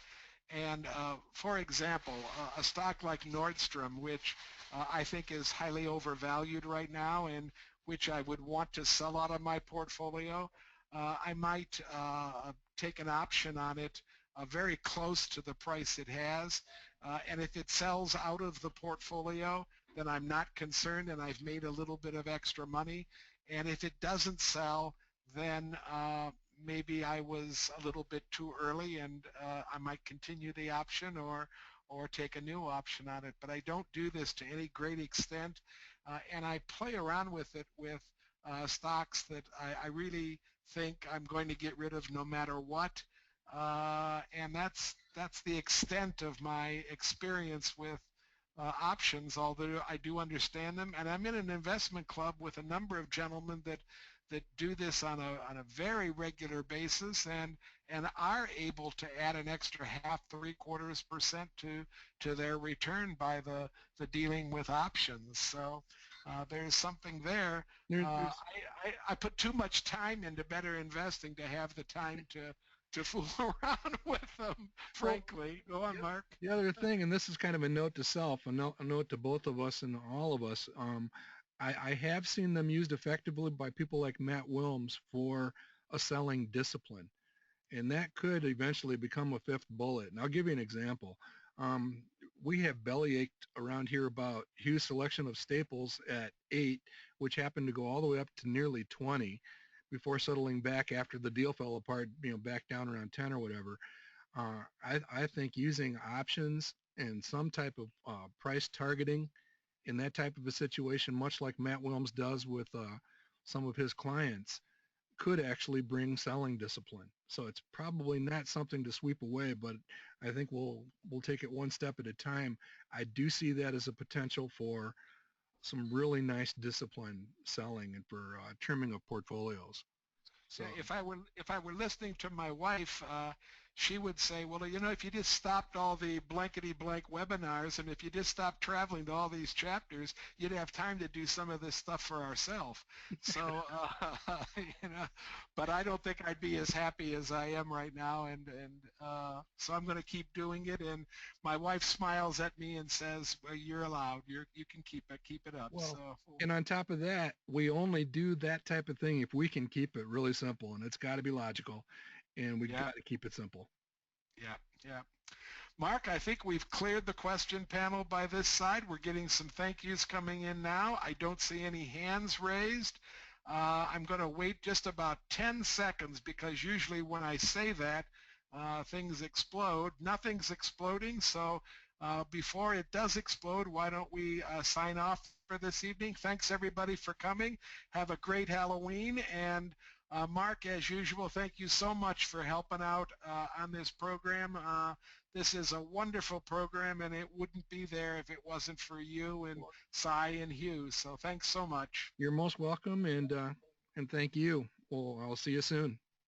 and for example, a stock like Nordstrom, which I think is highly overvalued right now, and which I would want to sell out of my portfolio, I might take an option on it very close to the price it has, and if it sells out of the portfolio, then I'm not concerned, and I've made a little bit of extra money. And if it doesn't sell, then maybe I was a little bit too early, and I might continue the option or take a new option on it. But I don't do this to any great extent, and I play around with it with stocks that I really think I'm going to get rid of no matter what. And that's the extent of my experience with options, although I do understand them. And I'm in an investment club with a number of gentlemen that do this on a very regular basis and are able to add an extra half, 3/4% to their return by the dealing with options. So there's something there. There's I put too much time into better investing to have the time to fool around with them, well, frankly. Go on, Mark. the other thing, and this is kind of a note to self, a note to both of us and all of us. I have seen them used effectively by people like Matt Wilms for a selling discipline. And that could eventually become a fifth bullet. And I'll give you an example. Um, we have bellyached around here about Hugh's selection of staples at 8, which happened to go all the way up to nearly 20 before settling back after the deal fell apart, back down around 10 or whatever. I think using options and some type of price targeting in that type of a situation, much like Matt Wilms does with some of his clients, could actually bring selling discipline. So it's probably not something to sweep away, but I think we'll take it one step at a time. I do see that as a potential for some really nice discipline selling and for trimming of portfolios. So Yeah, if I were listening to my wife, she would say, well, if you just stopped all the blankety blank webinars and if you just stopped traveling to all these chapters, you'd have time to do some of this stuff for ourselves. So, but I don't think I'd be as happy as I am right now, and so I'm going to keep doing it. And my wife smiles at me and says, well, you're allowed. You can keep it up. well, So. and on top of that, we only do that type of thing if we can keep it really simple, and it's got to be logical, and we've Yeah, got to keep it simple. yeah, yeah. Mark, I think we've cleared the question panel by this side. We're getting some thank yous coming in now. I don't see any hands raised. I'm going to wait just about 10 seconds because usually when I say that, things explode. Nothing's exploding, so before it does explode, why don't we sign off for this evening? Thanks everybody for coming. Have a great Halloween, and Mark, as usual, thank you so much for helping out on this program. This is a wonderful program, and it wouldn't be there if it wasn't for you and Cy and Hugh. So thanks so much. You're most welcome, and thank you. Well, I'll see you soon.